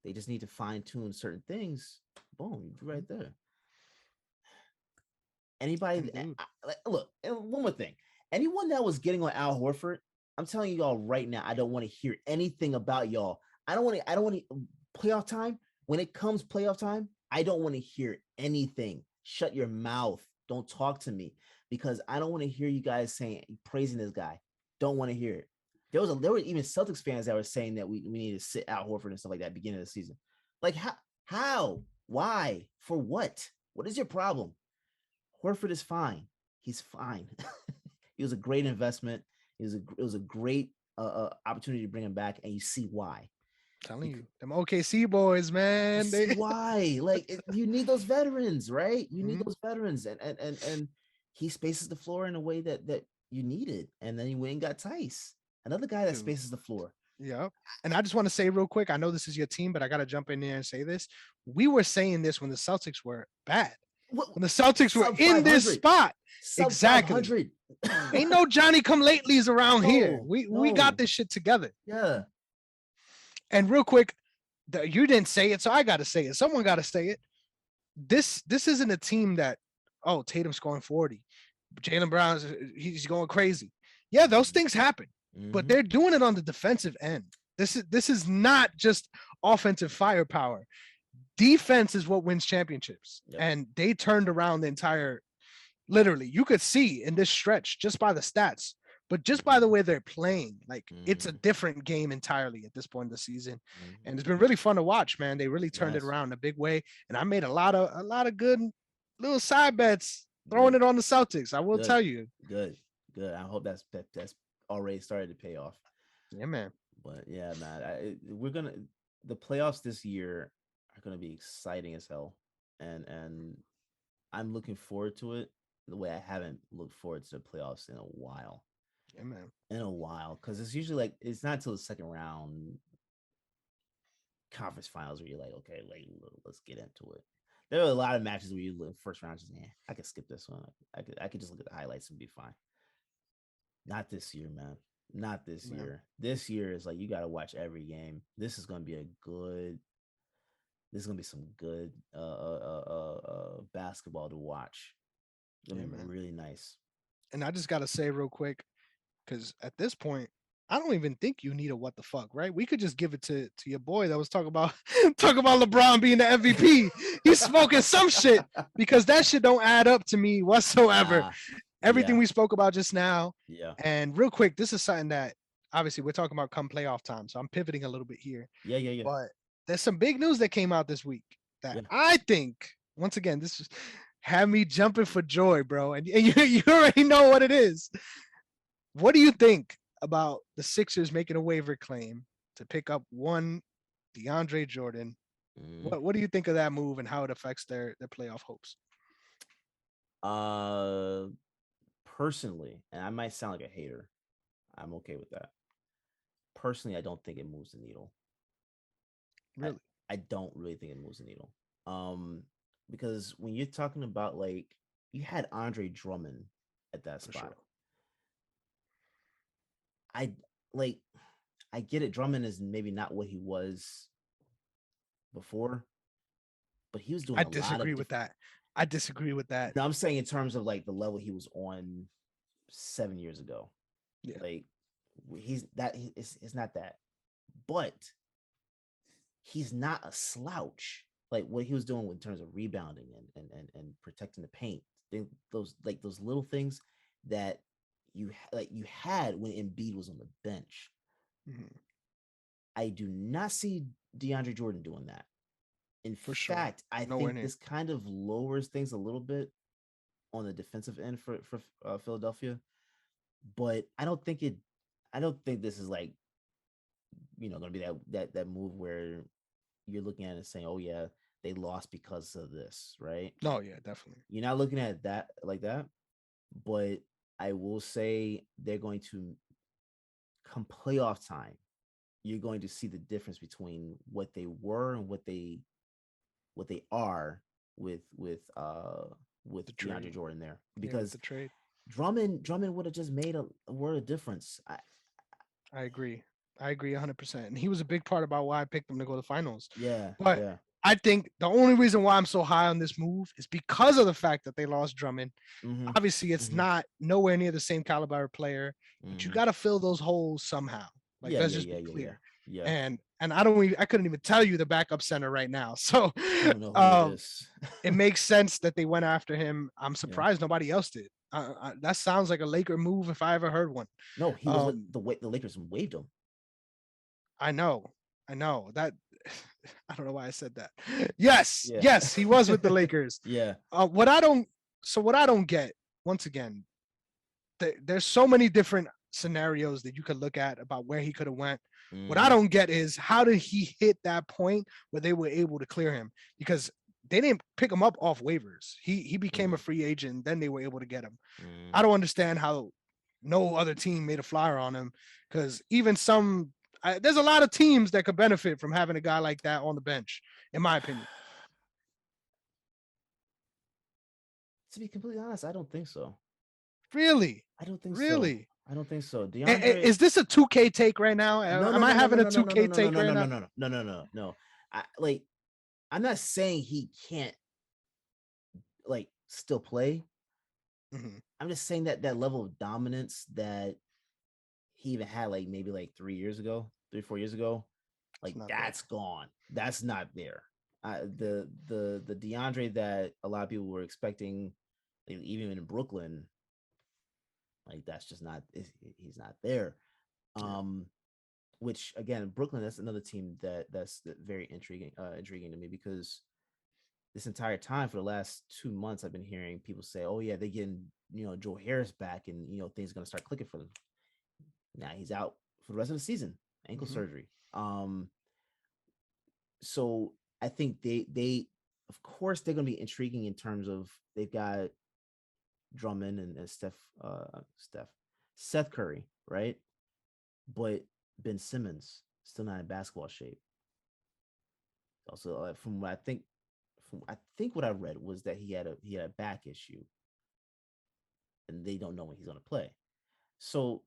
Speaker 2: they just need to fine tune certain things. Boom, you're right there. Anybody, look, one more thing. Anyone that was getting on Al Horford, I'm telling y'all right now, I don't want to hear anything about y'all. I don't want to playoff time. When it comes playoff time, I don't want to hear anything. Shut your mouth. Don't talk to me, because I don't want to hear you guys praising this guy. Don't want to hear it. There were even Celtics fans that were saying that we need to sit Al Horford and stuff like that at the beginning of the season. Like, how? Why? For what? What is your problem? Horford is fine. He's fine. He was a great investment. It was a great opportunity to bring him back, and you see why.
Speaker 1: Telling you, them OKC boys, man.
Speaker 2: Why? Like, you need those veterans, right? You need those veterans, and he spaces the floor in a way that you needed, and then he went and got Tice, another guy that spaces the floor.
Speaker 1: Yeah. And I just want to say real quick, I know this is your team, but I got to jump in there and say this. We were saying this when the Celtics were bad. When the Celtics were in this spot. Exactly. Ain't no Johnny come latelys around here. We got this shit together.
Speaker 2: Yeah.
Speaker 1: And real quick, you didn't say it, so I got to say it. Someone got to say it. This isn't a team that, Tatum's scoring 40. Jaylen Brown's, he's going crazy. Yeah, those things happen. But they're doing it on the defensive end. This is not just, offensive firepower. Defense is what wins championships.
Speaker 2: Yep.
Speaker 1: And they turned around the entire, literally, you could see in this stretch just by the stats, but just by the way they're playing, like it's a different game entirely at this point in the season. And it's been really fun to watch, man. They really turned it around in a big way. And I made a lot of good little side bets throwing it on the Celtics. I will tell you.
Speaker 2: Good. I hope that's already started to pay off.
Speaker 1: Yeah, man.
Speaker 2: But yeah, man, the playoffs this year are gonna be exciting as hell, and I'm looking forward to it the way I haven't looked forward to the playoffs in a while.
Speaker 1: Yeah, man.
Speaker 2: In a while, because it's usually like it's not until the second round conference finals where you're like, okay, like let's get into it. There are a lot of matches where you look first round, just I could skip this one. I could just look at the highlights and be fine. Not this year, man. Not this year. This year is like you got to watch every game. This is going to be some good basketball to watch. It's going to be really nice.
Speaker 1: And I just got to say real quick, because at this point, I don't even think you need a what the fuck, right? We could just give it to your boy that was talking about LeBron being the MVP. He's smoking some shit because that shit don't add up to me whatsoever. Everything we spoke about just now.
Speaker 2: Yeah.
Speaker 1: And real quick, this is something that obviously we're talking about come playoff time. So I'm pivoting a little bit here.
Speaker 2: Yeah.
Speaker 1: But there's some big news that came out this week that I think, once again, this just had me jumping for joy, bro. And you already know what it is. What do you think about the Sixers making a waiver claim to pick up one DeAndre Jordan? What do you think of that move and how it affects their playoff hopes?
Speaker 2: Personally, and I might sound like a hater, I'm okay with that. Personally, I don't think it moves the needle.
Speaker 1: Really?
Speaker 2: I don't really think it moves the needle. Because when you're talking about like you had Andre Drummond at that spot. Sure. I get it. Drummond is maybe not what he was before, but he was doing.
Speaker 1: I disagree with that.
Speaker 2: No, I'm saying in terms of like the level he was on 7 years ago.
Speaker 1: Yeah,
Speaker 2: like it's not that, but he's not a slouch. Like what he was doing in terms of rebounding and protecting the paint, those little things that you had when Embiid was on the bench.
Speaker 1: Mm-hmm.
Speaker 2: I do not see DeAndre Jordan doing that. In fact,
Speaker 1: sure.
Speaker 2: I think this kind of lowers things a little bit on the defensive end for Philadelphia, but I don't think this is like going to be that move where you're looking at it and saying, oh yeah, they lost because of this, right?
Speaker 1: No, yeah, definitely.
Speaker 2: You're not looking at that like that, but I will say they're going to come playoff time. You're going to see the difference between what they were and what they are with DeAndre Jordan there, because
Speaker 1: the trade
Speaker 2: Drummond would have just made a world of difference.
Speaker 1: I agree 100%, and he was a big part about why I picked him to go to the finals.
Speaker 2: But
Speaker 1: I think the only reason why I'm so high on this move is because of the fact that they lost Drummond. Mm-hmm. Obviously, it's not nowhere near the same caliber player, but you got to fill those holes somehow. Like let's just be clear. Yeah. And I couldn't even tell you the backup center right now. So it makes sense that they went after him. I'm surprised nobody else did. That sounds like a Laker move if I ever heard one.
Speaker 2: No, he was the Lakers waived him.
Speaker 1: I know that. I don't know why I said that. Yes, he was with the Lakers. What I don't get, once again, there's so many different scenarios that you could look at about where he could have went. What I don't get is how did he hit that point where they were able to clear him? Because they didn't pick him up off waivers. He became a free agent, then they were able to get him. I don't understand how no other team made a flyer on him, because even there's a lot of teams that could benefit from having a guy like that on the bench, in my opinion.
Speaker 2: To be completely honest, I don't think so.
Speaker 1: Really?
Speaker 2: I don't think
Speaker 1: so.
Speaker 2: I don't think so.
Speaker 1: DeAndre... Is this a 2K take right now? Am I having a 2K take right now?
Speaker 2: No. I'm not saying he can't still play. Mm-hmm. I'm just saying that level of dominance that he even had maybe 3 or 4 years ago.
Speaker 1: It's
Speaker 2: Like
Speaker 1: not there.
Speaker 2: that's gone. That's not there. The DeAndre that a lot of people were expecting, like, even in Brooklyn, like that's just not. He's not there.
Speaker 1: Yeah.
Speaker 2: Um, which again, Brooklyn, that's another team that's very intriguing to me because this entire time for the last 2 months, I've been hearing people say, "Oh yeah, they're getting Joe Harris back, and things are gonna start clicking for them." Now he's out for the rest of the season, ankle
Speaker 1: Hmm.
Speaker 2: surgery. So I think they of course they're gonna be intriguing in terms of they've got Drummond and Seth Curry, right? But Ben Simmons still not in basketball shape. Also, from I think what I read was that he had a back issue, and they don't know when he's gonna play. So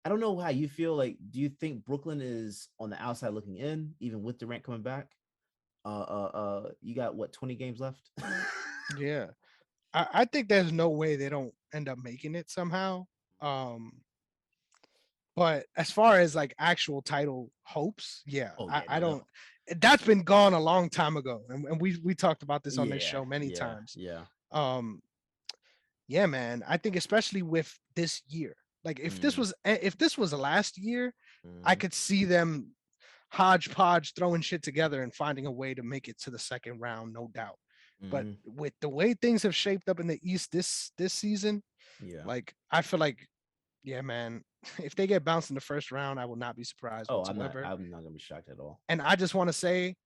Speaker 2: I don't know how you feel. Like, do you think Brooklyn is on the outside looking in, even with Durant coming back? You got what, 20 games left?
Speaker 1: Yeah. I think there's no way they don't end up making it somehow. Um, but as far as like actual title hopes, yeah,
Speaker 2: Oh
Speaker 1: I,
Speaker 2: yeah,
Speaker 1: I
Speaker 2: no,
Speaker 1: don't.
Speaker 2: no.
Speaker 1: That's been gone a long time ago, and we talked about this on this
Speaker 2: Yeah,
Speaker 1: show many
Speaker 2: yeah,
Speaker 1: times.
Speaker 2: yeah.
Speaker 1: Um, yeah, man. I think especially with this year, like
Speaker 2: Mm,
Speaker 1: if this was last year, I
Speaker 2: mm,
Speaker 1: could see them hodgepodge throwing shit together and finding a way to make it to the second round, no doubt. But
Speaker 2: mm,
Speaker 1: with the way things have shaped up in the East this season,
Speaker 2: yeah.
Speaker 1: like I feel like, yeah, man, if they get bounced in the first round, I will not be surprised
Speaker 2: Oh, I'm not.
Speaker 1: whatsoever.
Speaker 2: I'm not gonna be shocked at all.
Speaker 1: And I just want to say,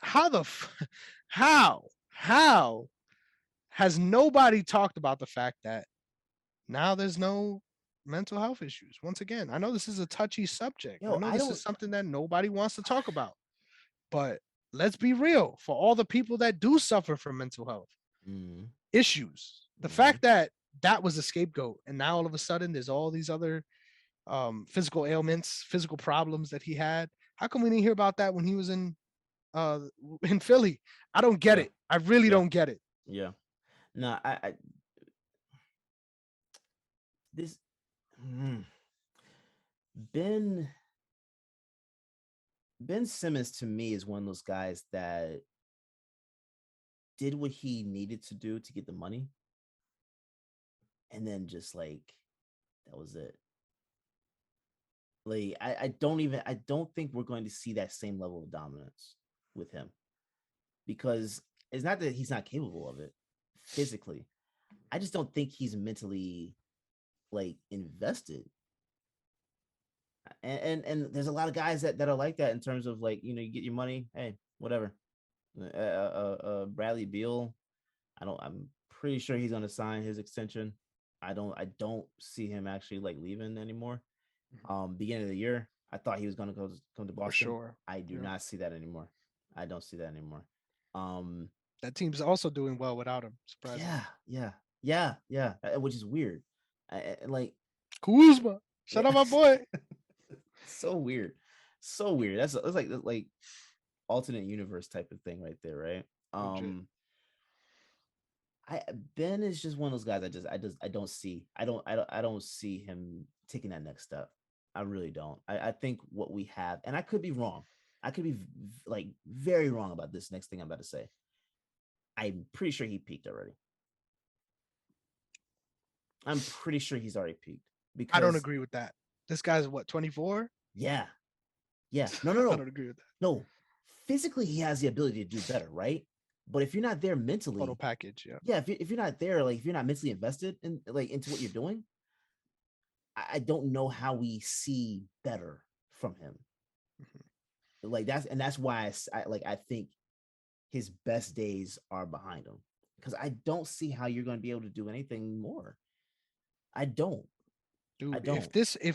Speaker 1: how the how has nobody talked about the fact that now there's no mental health issues? Once again, I know this is a touchy subject. I
Speaker 2: Yo,
Speaker 1: know
Speaker 2: I
Speaker 1: this is
Speaker 2: don't.
Speaker 1: something that nobody wants to talk about. But let's be real, for all the people that do suffer from mental health
Speaker 2: Mm,
Speaker 1: issues, the
Speaker 2: mm,
Speaker 1: fact that that was a scapegoat, and now all of a sudden there's all these other physical ailments, physical problems that he had. How come we didn't hear about that when he was uh in Philly? I don't get
Speaker 2: yeah,
Speaker 1: it. I really
Speaker 2: yeah,
Speaker 1: don't get it.
Speaker 2: yeah. No, I this mm, Ben Ben Simmons to me is one of those guys that did what he needed to do to get the money, and then just like that was it. Like I don't think we're going to see that same level of dominance with him because it's not that he's not capable of it physically. I just don't think he's mentally like invested. And there's a lot of guys that are like that in terms of like, you get your money, hey, whatever. Bradley Beal, I'm pretty sure he's gonna sign his extension. I don't see him actually like leaving anymore. Beginning of the year, I thought he was gonna come to
Speaker 1: For
Speaker 2: Boston.
Speaker 1: sure.
Speaker 2: I do
Speaker 1: Yeah.
Speaker 2: not see that anymore. I don't see that anymore. Um,
Speaker 1: That team's also doing well without him,
Speaker 2: yeah,
Speaker 1: surprisingly.
Speaker 2: yeah, yeah, which is weird. Like,
Speaker 1: Kuzma.
Speaker 2: yeah,
Speaker 1: Shout out my boy.
Speaker 2: so weird, so weird. That's like alternate universe type of thing right there, right?
Speaker 1: Legit.
Speaker 2: I Ben is just one of those guys. I don't see. I don't see him taking that next step. I really don't. I think what we have, and I could be wrong. I could be like very wrong about this next thing I'm about to say. I'm pretty sure he peaked already. I'm pretty sure he's already peaked
Speaker 1: I don't
Speaker 2: because
Speaker 1: agree with that. This guy's what, 24?
Speaker 2: yeah, yeah. No, no,
Speaker 1: I
Speaker 2: no,
Speaker 1: don't agree with that.
Speaker 2: no. Physically, he has the ability to do better, right? But if you're not there
Speaker 1: Total
Speaker 2: mentally,
Speaker 1: package, yeah.
Speaker 2: yeah, if you're not there, like if you're not mentally invested in like into what you're doing, I don't know how we see better from him.
Speaker 1: Mhm.
Speaker 2: Like that's why I think his best days are behind him because I don't see how you're going to be able to do anything more. I don't. I
Speaker 1: Dude, if
Speaker 2: don't.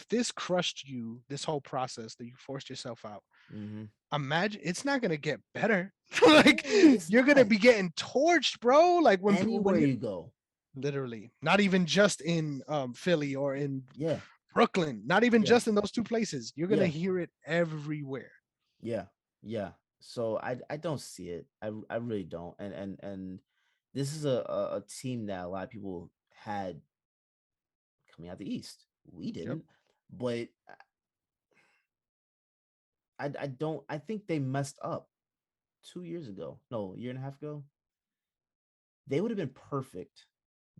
Speaker 1: this crushed you, this whole process that you forced yourself out,
Speaker 2: Mm-hmm.
Speaker 1: imagine it's not gonna get better. Like
Speaker 2: No, it's
Speaker 1: you're gonna
Speaker 2: not.
Speaker 1: be getting torched, bro. Like when
Speaker 2: Anywhere
Speaker 1: you
Speaker 2: you go.
Speaker 1: literally not even just in Philly or in
Speaker 2: Yeah.
Speaker 1: Brooklyn, not even
Speaker 2: Yeah.
Speaker 1: just in those two places. You're gonna
Speaker 2: Yeah.
Speaker 1: hear it everywhere.
Speaker 2: Yeah. Yeah. So I don't see it. I really don't. And this is a team that a lot of people had coming out the East. We
Speaker 1: Yep.
Speaker 2: didn't, but I think they messed up 2 years ago. No, a year and a half ago. They would have been perfect.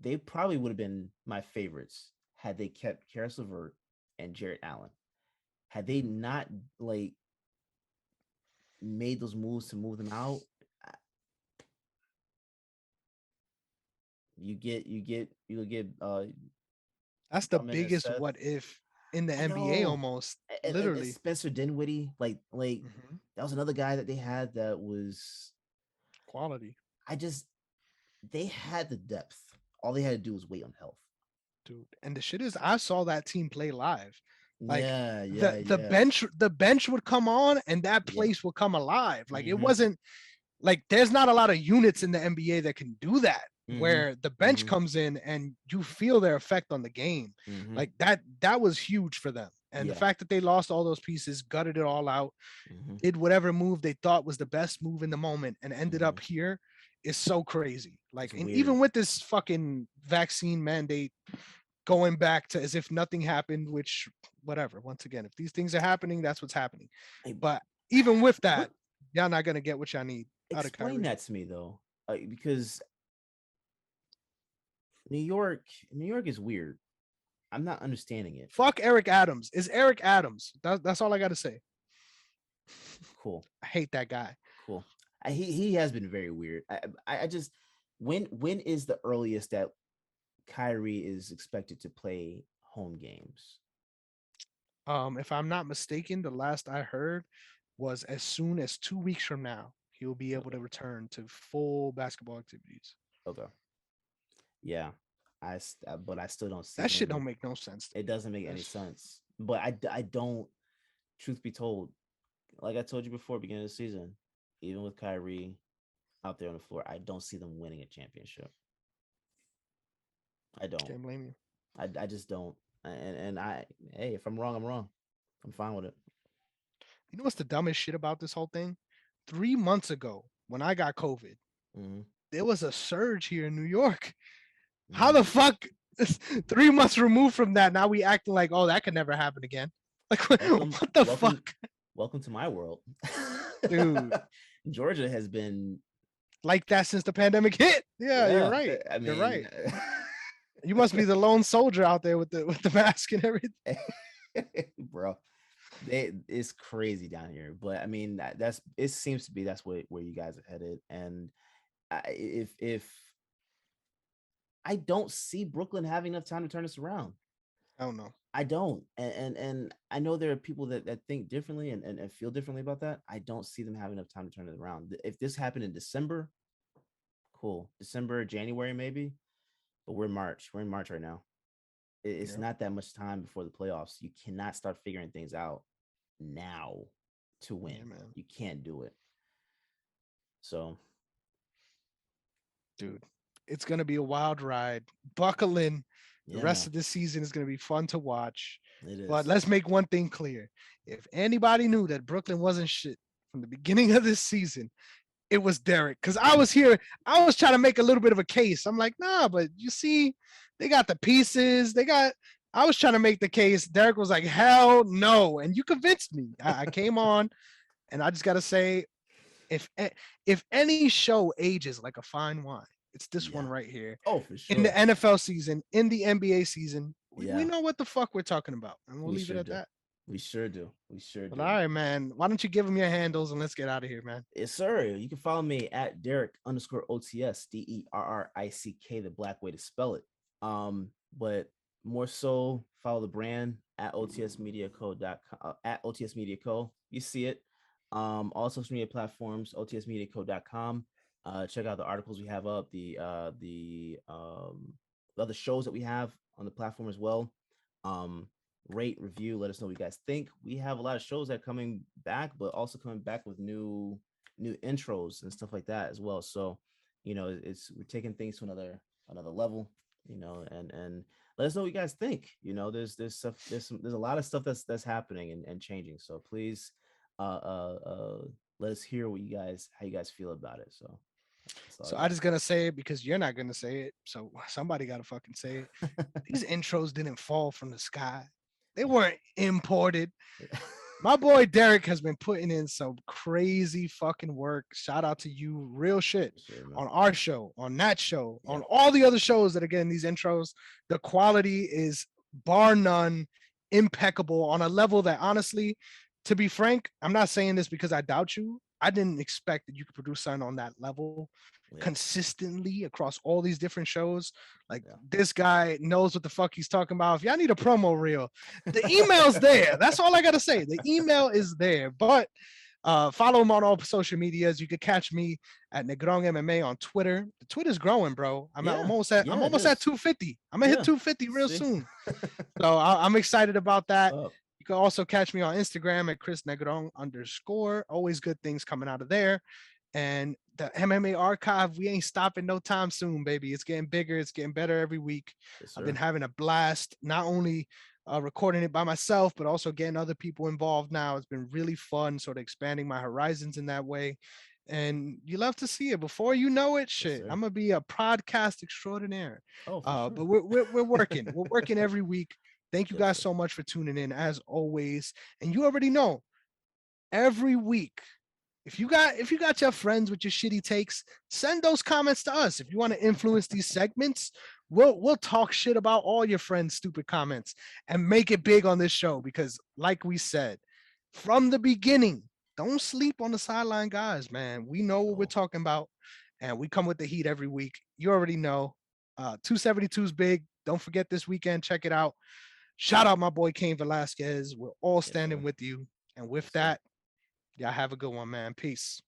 Speaker 2: They probably would have been my favorites had they kept Karis LeVert and Jarrett Allen. Had they not like made those moves to move them out, you get
Speaker 1: That's the
Speaker 2: Drummond and
Speaker 1: biggest
Speaker 2: Seth.
Speaker 1: what if in the
Speaker 2: I
Speaker 1: NBA
Speaker 2: know.
Speaker 1: almost,
Speaker 2: And
Speaker 1: literally.
Speaker 2: Spencer Dinwiddie, like
Speaker 1: Mhm.
Speaker 2: that was another guy that they had that was
Speaker 1: Quality,
Speaker 2: I just they had the depth. All they had to do was wait on health.
Speaker 1: dude. And the shit is, I saw that team play live. Like
Speaker 2: Yeah,
Speaker 1: the
Speaker 2: yeah,
Speaker 1: the
Speaker 2: yeah.
Speaker 1: bench, the bench would come on, and that
Speaker 2: Yep.
Speaker 1: place would come alive. Like it
Speaker 2: Mm-hmm.
Speaker 1: wasn't like there's not a lot of units in the NBA that can do that.
Speaker 2: Mm-hmm.
Speaker 1: Where the bench
Speaker 2: Mm-hmm.
Speaker 1: comes in and you feel their effect on the game,
Speaker 2: Mm-hmm.
Speaker 1: like that was huge for them. And the
Speaker 2: Yeah.
Speaker 1: fact that they lost all those pieces, gutted it all out,
Speaker 2: Mm-hmm.
Speaker 1: did whatever move they thought was the best move in the moment, and ended
Speaker 2: Mm-hmm.
Speaker 1: up here is so crazy. Like,
Speaker 2: It's
Speaker 1: and
Speaker 2: weird.
Speaker 1: even with this fucking vaccine mandate going back to as if nothing happened, which whatever. Once again, if these things are happening, that's what's happening.
Speaker 2: Hey,
Speaker 1: But even with that,
Speaker 2: what
Speaker 1: y'all not gonna get what y'all need out of
Speaker 2: explain
Speaker 1: Kyrie.
Speaker 2: that to me though, because New York, New York is weird. I'm not understanding it.
Speaker 1: Fuck Eric Adams. Is Eric Adams. That's all I gotta say.
Speaker 2: Cool,
Speaker 1: I hate that guy.
Speaker 2: cool. He has been very weird. I just when is the earliest that Kyrie is expected to play home games?
Speaker 1: If I'm not mistaken, the last I heard was as soon as 2 weeks from now, he'll be able
Speaker 2: Okay,
Speaker 1: to return to full basketball activities.
Speaker 2: okay, yeah. But I still don't see
Speaker 1: That shit
Speaker 2: him.
Speaker 1: don't make no sense to
Speaker 2: It
Speaker 1: me.
Speaker 2: doesn't make any
Speaker 1: That's
Speaker 2: sense. But I don't. Truth be told, like I told you before, beginning of the season, even with Kyrie out there on the floor, I don't see them winning a championship. I don't.
Speaker 1: can't blame you.
Speaker 2: I just don't. And hey, if I'm wrong, I'm wrong. I'm fine with it.
Speaker 1: You know what's the dumbest shit about this whole thing? 3 months ago, when I got COVID,
Speaker 2: Mm-hmm.
Speaker 1: there was a surge here in New York. How
Speaker 2: Mm-hmm.
Speaker 1: the fuck 3 months removed from that, now we acting like, oh, that could never happen again. Like
Speaker 2: Welcome,
Speaker 1: what the
Speaker 2: welcome,
Speaker 1: fuck?
Speaker 2: welcome to my world.
Speaker 1: Dude,
Speaker 2: Georgia has been,
Speaker 1: like that since the pandemic hit. Yeah, you're
Speaker 2: yeah.
Speaker 1: right.
Speaker 2: I
Speaker 1: You're
Speaker 2: mean,
Speaker 1: right. You must be the lone soldier out there with the mask and everything.
Speaker 2: bro, it's crazy down here. But I mean, that's it. Seems to be that's where you guys are headed. And if I don't see Brooklyn having enough time to turn this around.
Speaker 1: I don't know.
Speaker 2: I don't. And I know there are people that think differently and feel differently about that. I don't see them having enough time to turn it around. If this happened in December, cool. December, January, maybe. But we're March. We're in March right now. It's
Speaker 1: Yeah,
Speaker 2: not that much time before the playoffs. You cannot start figuring things out now to win.
Speaker 1: yeah, man.
Speaker 2: You can't do it. So
Speaker 1: Dude, it's gonna be a wild ride. Buckle in. The
Speaker 2: yeah,
Speaker 1: rest
Speaker 2: man,
Speaker 1: of this season is gonna be fun to watch.
Speaker 2: it
Speaker 1: But
Speaker 2: is.
Speaker 1: let's make one thing clear. If anybody knew that Brooklyn wasn't shit from the beginning of this season, it was Derrick. Because I was here, I was trying to make a little bit of a case. I'm like, nah, but you see, they got the pieces. I was trying to make the case. Derrick was like, hell no. And you convinced me. I came on, and I just gotta say, if if any show ages like a fine wine, it's this one
Speaker 2: Yeah.
Speaker 1: right here.
Speaker 2: Oh, for
Speaker 1: In the
Speaker 2: sure.
Speaker 1: NFL season, in the NBA season, we
Speaker 2: Yeah,
Speaker 1: know what the fuck we're talking about, and we'll
Speaker 2: we
Speaker 1: leave it
Speaker 2: sure
Speaker 1: at
Speaker 2: do.
Speaker 1: that.
Speaker 2: We sure do. We sure
Speaker 1: But all
Speaker 2: do.
Speaker 1: right, man. Why don't you give them your handles and let's get out of here, man?
Speaker 2: Yes, sir. You can follow me at Derrick_OTS, DERRICK, the black way to spell it. But more so, follow the brand at OTSMediaCo.com, at OTS Media Co. You see it. All social media platforms, OTSMediaCo.com. Check out the articles we have up, the other shows that we have on the platform as well. Rate, review, let us know what you guys think. We have a lot of shows that are coming back, but also coming back with new intros and stuff like that as well. So, it's we're taking things to another level, and let us know what you guys think. There's stuff, there's a lot of stuff that's happening and changing. So please let us hear how you guys feel about it. So that's all
Speaker 1: So
Speaker 2: I
Speaker 1: I
Speaker 2: got.
Speaker 1: just gonna say it because you're not gonna say it. So somebody gotta fucking say it. These intros didn't fall from the sky. They weren't imported. My boy Derrick has been putting in some crazy fucking work. Shout out to you, real shit.
Speaker 2: Sure, man.
Speaker 1: On our show, on that show,
Speaker 2: Yeah.
Speaker 1: on all the other shows that are getting these intros. The quality is bar none impeccable on a level that honestly, to be frank, I'm not saying this because I doubt you. I didn't expect that you could produce something on that level
Speaker 2: Yeah.
Speaker 1: consistently across all these different shows. Like
Speaker 2: Yeah.
Speaker 1: this guy knows what the fuck he's talking about. If y'all need a promo reel, the email's there. That's all I gotta say. The email is there. But follow him on all social medias. You could catch me at Negron MMA on Twitter. The Twitter's growing, bro. I'm
Speaker 2: Yeah.
Speaker 1: almost at
Speaker 2: Yeah, it is.
Speaker 1: 250. I'm gonna hit
Speaker 2: Yeah.
Speaker 1: 250 real
Speaker 2: See?
Speaker 1: soon. So I'm excited about that.
Speaker 2: Up.
Speaker 1: You can also catch me on Instagram at Chris Negron _. Always good things coming out of there. And the MMA archive, we ain't stopping no time soon, baby. It's getting bigger. It's getting better every week.
Speaker 2: Yes,
Speaker 1: I've
Speaker 2: sir.
Speaker 1: been having a blast, not only recording it by myself, but also getting other people involved now. It's been really fun, sort of expanding my horizons in that way. And you love to see it. Before you know it, shit,
Speaker 2: sir.
Speaker 1: I'm gonna be a podcast extraordinaire.
Speaker 2: Oh, for sure.
Speaker 1: But we're working. We're working every week. Thank you
Speaker 2: Yes,
Speaker 1: guys
Speaker 2: sir.
Speaker 1: so much for tuning in, as always. And you already know, every week, if you got your friends with your shitty takes, send those comments to us. If you want to influence these segments, we'll talk shit about all your friends' stupid comments and make it big on this show. Because, like we said from the beginning, don't sleep on the sideline guys, man. We know what we're
Speaker 2: Oh,
Speaker 1: talking about, and we come with the heat every week. You already know. 272 is big. Don't forget this weekend. Check it out. Shout out my boy Cain Velasquez. We're all
Speaker 2: yes, sir.
Speaker 1: standing with you. And with
Speaker 2: Yes, sir.
Speaker 1: that, y'all have a good one, man. Peace.